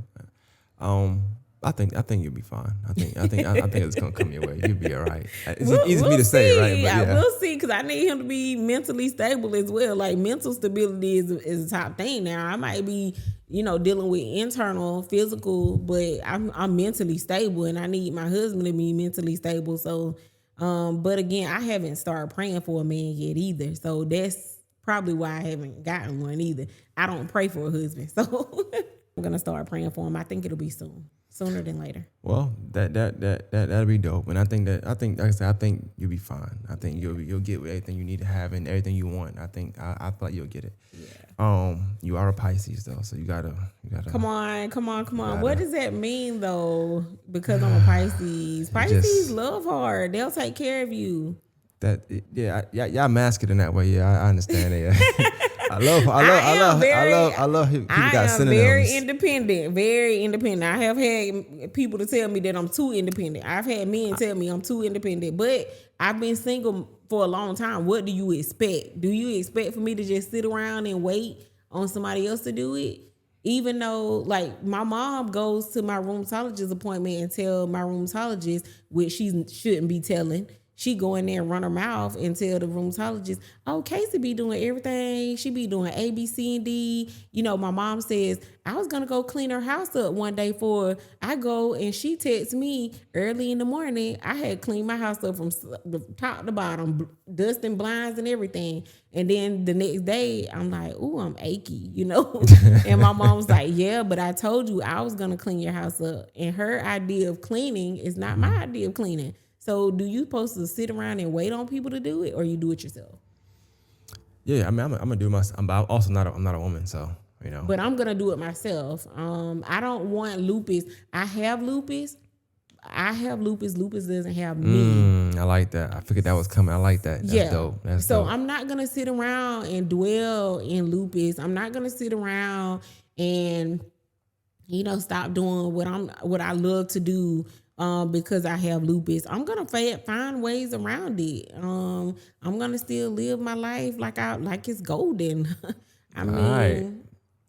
S1: I think you'll be fine. I think it's gonna come your way. You'll be all right. It's just easy for me to say, right? But yeah,
S2: We'll see, because I need him to be mentally stable as well. Like mental stability is a top thing now. I might be, dealing with internal, physical, but I'm mentally stable, and I need my husband to be mentally stable. So, but again, I haven't started praying for a man yet either. So that's probably why I haven't gotten one either. I don't pray for a husband, so I'm gonna start praying for him. I think it'll be sooner than later.
S1: well, that'll be dope. And I think like I said, I think you'll be fine. I think you'll get everything you need to have and everything you want. I think I feel like you'll get it.
S2: Yeah.
S1: You are a Pisces though, so you gotta
S2: Come on. What does that mean though? Because I'm a Pisces. Pisces love hard. They'll take care of you.
S1: Y'all mask it in that way. Yeah, I understand it. Yeah. I love people got synonyms.
S2: Very independent. Very independent. I have had people to tell me that I'm too independent. I've had men tell me I'm too independent, but I've been single for a long time. What do you expect? Do you expect for me to just sit around and wait on somebody else to do it? Even though, like, my mom goes to my rheumatologist appointment and tell my rheumatologist, which she shouldn't be telling. She go in there and run her mouth and tell the rheumatologist, oh, Casey be doing everything. She be doing A, B, C, and D. My mom says, I was going to go clean her house up one day for I go, and she texts me early in the morning. I had cleaned my house up from the top to bottom, dusting blinds and everything. And then the next day, I'm like, ooh, I'm achy, And my mom was like, yeah, but I told you I was going to clean your house up. And her idea of cleaning is not my idea of cleaning. So do you supposed to sit around and wait on people to do it, or you do it yourself?
S1: Yeah, I mean, I'm gonna do my. But I'm also not. I'm not a woman, so you know.
S2: But I'm gonna do it myself. I don't want lupus. I have lupus. Lupus doesn't have me.
S1: I like that. I figured that was coming. I like that. That's
S2: Yeah.
S1: dope. That's
S2: So
S1: dope.
S2: I'm not gonna sit around and dwell in lupus. I'm not gonna sit around and stop doing what I love to do because I have lupus. I'm gonna find ways around it. I'm gonna still live my life like it's golden. I
S1: All right.
S2: mean,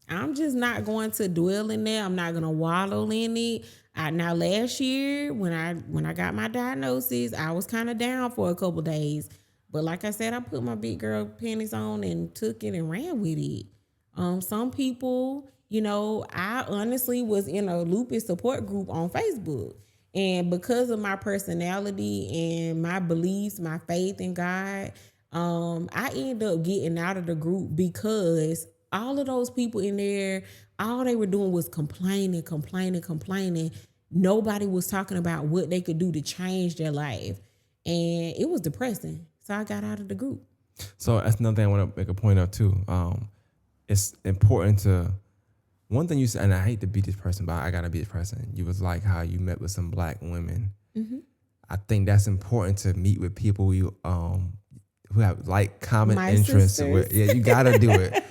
S2: I'm just not going to dwell in there. I'm not gonna wallow in it. Now last year when I got my diagnosis, I was kind of down for a couple days. But like I said, I put my big girl panties on and took it and ran with it. Some people, I honestly was in a lupus support group on Facebook. And because of my personality and my beliefs, my faith in God, I ended up getting out of the group because all of those people in there, all they were doing was complaining. Nobody was talking about what they could do to change their life. And it was depressing. So I got out of the group.
S1: So that's another thing I want to make a point of too. It's important to one thing you said, and I hate to be this person, but I gotta be this person. You was like how you met with some black women. Mm-hmm. I think that's important to meet with people who have like common interests. With. Yeah, you gotta do it.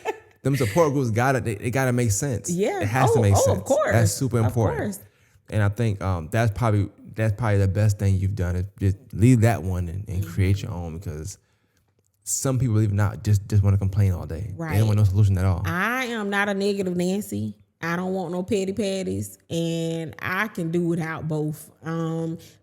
S1: Them support groups they gotta make sense.
S2: Yeah,
S1: it has to make sense.
S2: Of course,
S1: that's super important.
S2: Of course.
S1: And I think that's probably the best thing you've done is just leave that one and create your own, because some people even not just want to complain all day. Right. They don't want no solution at all.
S2: I am not a negative Nancy. I don't want no petty patties, and I can do without both.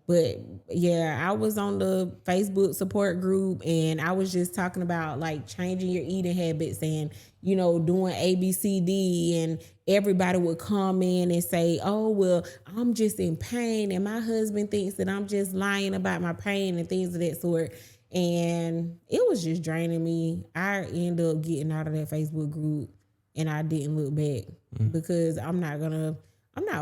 S2: But yeah, I was on the Facebook support group, and I was just talking about like changing your eating habits and doing ABCD, and everybody would come in and say, "Oh well, I'm just in pain," and my husband thinks that I'm just lying about my pain and things of that sort. And it was just draining me. I ended up getting out of that Facebook group, and I didn't look back because I'm not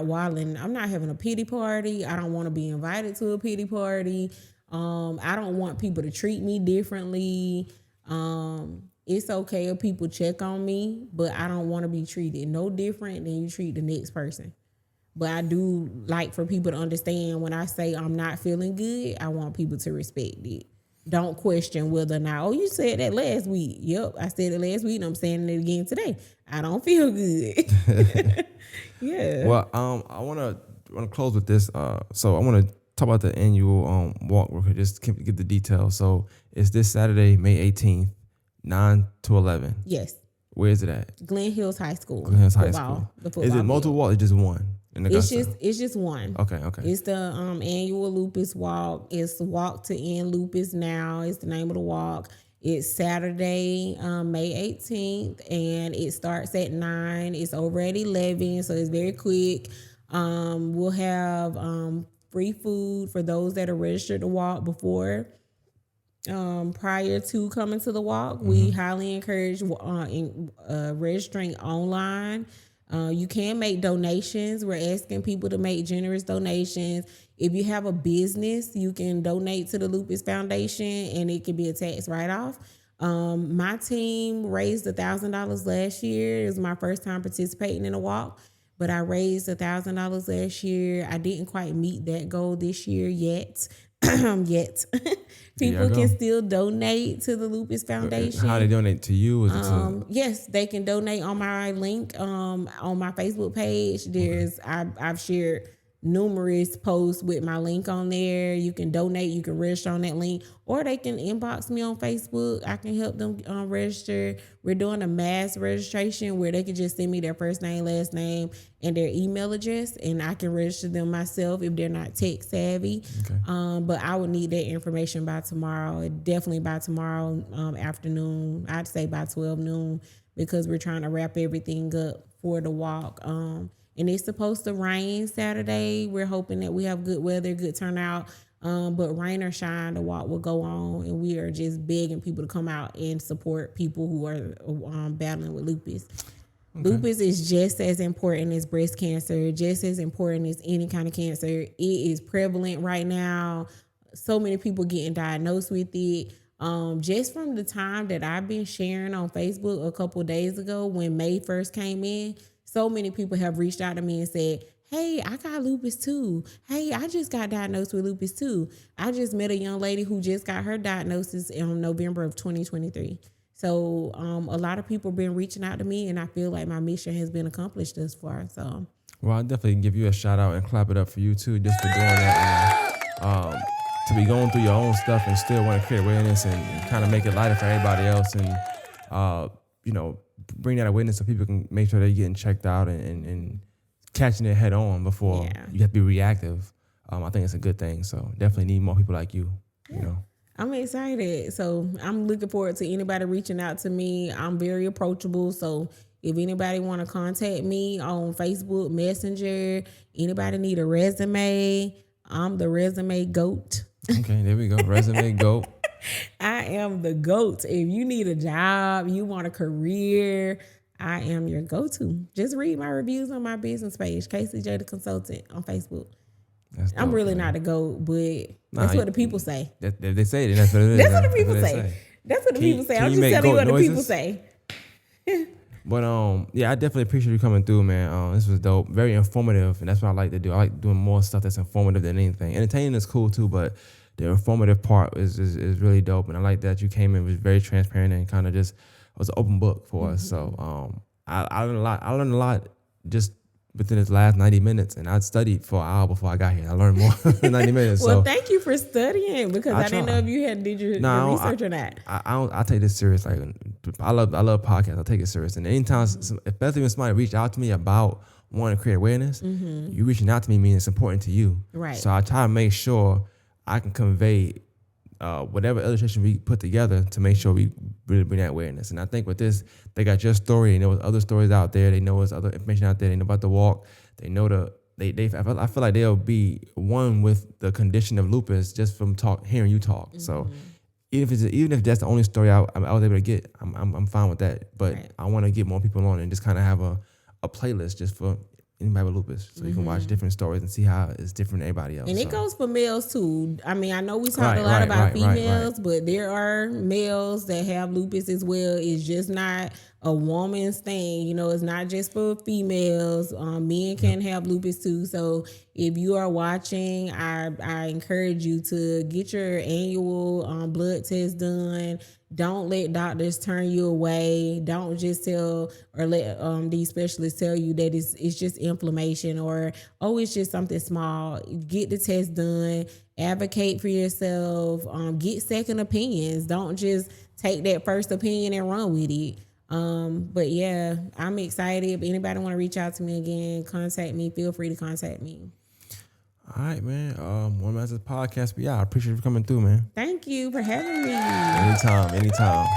S2: wilding. I'm not having a pity party. I don't want to be invited to a pity party. I don't want people to treat me differently. It's okay if people check on me, but I don't want to be treated no different than you treat the next person. But I do like for people to understand when I say I'm not feeling good, I want people to respect it. Don't question whether or not, oh, you said that last week. Yep, I said it last week and I'm saying it again today. I don't feel good. Yeah.
S1: Well, I want to close with this. So I want to talk about the annual walk. We're just get the details. So it's this Saturday, May 18th, 9 to 11.
S2: Yes.
S1: Where is it at?
S2: Glen Hills High School.
S1: Glen Hills High School. Is it multiple walks or just one?
S2: It's just one.
S1: Okay.
S2: It's the annual Lupus walk. It's Walk to End Lupus Now. It's the name of the walk. It's Saturday, May 18th, and it starts at 9. It's over at 11, so it's very quick. We'll have free food for those that are registered to walk before. Prior to coming to the walk, we highly encourage registering online. You can make donations. We're asking people to make generous donations. If you have a business, you can donate to the Lupus Foundation and it can be a tax write-off. My team raised $1,000 last year. It was my first time participating in a walk, but I raised $1,000 last year. I didn't quite meet that goal this year yet. People can still donate to the Lupus Foundation.
S1: How they donate to you?
S2: Yes, they can donate on my link on my Facebook page. I've shared numerous posts with my link on there. You can donate, you can register on that link, or they can inbox me on Facebook. I can help them register. We're doing a mass registration where they can just send me their first name, last name, and their email address, and I can register them myself if they're not tech savvy. Okay. But I would need that information by tomorrow. Definitely by tomorrow afternoon. I'd say by 12 noon, because we're trying to wrap everything up for the walk. And it's supposed to rain Saturday. We're hoping that we have good weather, good turnout. But rain or shine, the walk will go on, and we are just begging people to come out and support people who are battling with lupus. Okay. Lupus is just as important as breast cancer, just as important as any kind of cancer. It is prevalent right now. So many people getting diagnosed with it. Just from the time that I've been sharing on Facebook a couple days ago when May first came in, so many people have reached out to me and said, hey, I got lupus too. Hey, I just got diagnosed with lupus too. I just met a young lady who just got her diagnosis in November of 2023. So a lot of people been reaching out to me, and I feel like my mission has been accomplished thus far. So,
S1: well, I'll definitely give you a shout out and clap it up for you too, just for doing that. And, to be going through your own stuff and still want to create awareness and kind of make it lighter for everybody else, and bring that awareness so people can make sure they're getting checked out and catching it head on before you have to be reactive. I think it's a good thing. So definitely need more people like you. You know.
S2: I'm excited. So I'm looking forward to anybody reaching out to me. I'm very approachable. So if anybody want to contact me on Facebook Messenger, anybody need a resume, I'm the resume goat.
S1: Okay, there we go. Resume goat.
S2: I am the GOAT. If you need a job, you want a career, I am your go-to. Just read my reviews on my business page, KCJ the Consultant on Facebook.
S1: That's dope,
S2: I'm really
S1: man.
S2: not a GOAT, but that's what the people say.
S1: They say it, that's what it is.
S2: That's what the people say. That's what the people say. I'm just telling you what the people say.
S1: But I definitely appreciate you coming through, man. This was dope, very informative, and that's what I like to do. I like doing more stuff that's informative than anything. Entertaining is cool too, but the informative part is really dope, and I like that you came in was very transparent and kind of just was an open book for us. So I learned a lot. I learned a lot just within this last 90 minutes, and I studied for an hour before I got here. I learned more in 90 minutes.
S2: Well,
S1: so
S2: thank you for studying, because I didn't know if you had did your research or not.
S1: I take this serious. Like I love podcasts. I take it serious. And anytime, especially when somebody reached out to me about wanting to create awareness, you reaching out to me means it's important to you.
S2: Right.
S1: So I try to make sure I can convey whatever illustration we put together to make sure we really bring that awareness. And I think with this, they got your story, and there was other stories out there. They know there's other information out there. They know about the walk. They know I feel like they'll be one with the condition of lupus just from hearing you talk. So even if that's the only story I was able to get, I'm fine with that. But I want to get more people on and just kind of have a playlist just for anybody with lupus, so you can watch different stories and see how it's different than everybody else.
S2: And it goes for males too. I mean, I know we talked a lot about females, but there are males that have lupus as well. It's just not a woman's thing. You know, it's not just for females. Men can have lupus too. So if you are watching, I encourage you to get your annual blood test done. Don't let doctors turn you away. Don't just tell or let these specialists tell you that it's just inflammation, or, oh, it's just something small. Get the test done. Advocate for yourself. Get second opinions. Don't just take that first opinion and run with it. But yeah, I'm excited. If anybody want to reach out to me again, contact me. Feel free to contact me.
S1: All right, man. One Master's Podcast. But yeah, I appreciate you for coming through, man.
S2: Thank you for having me.
S1: Anytime.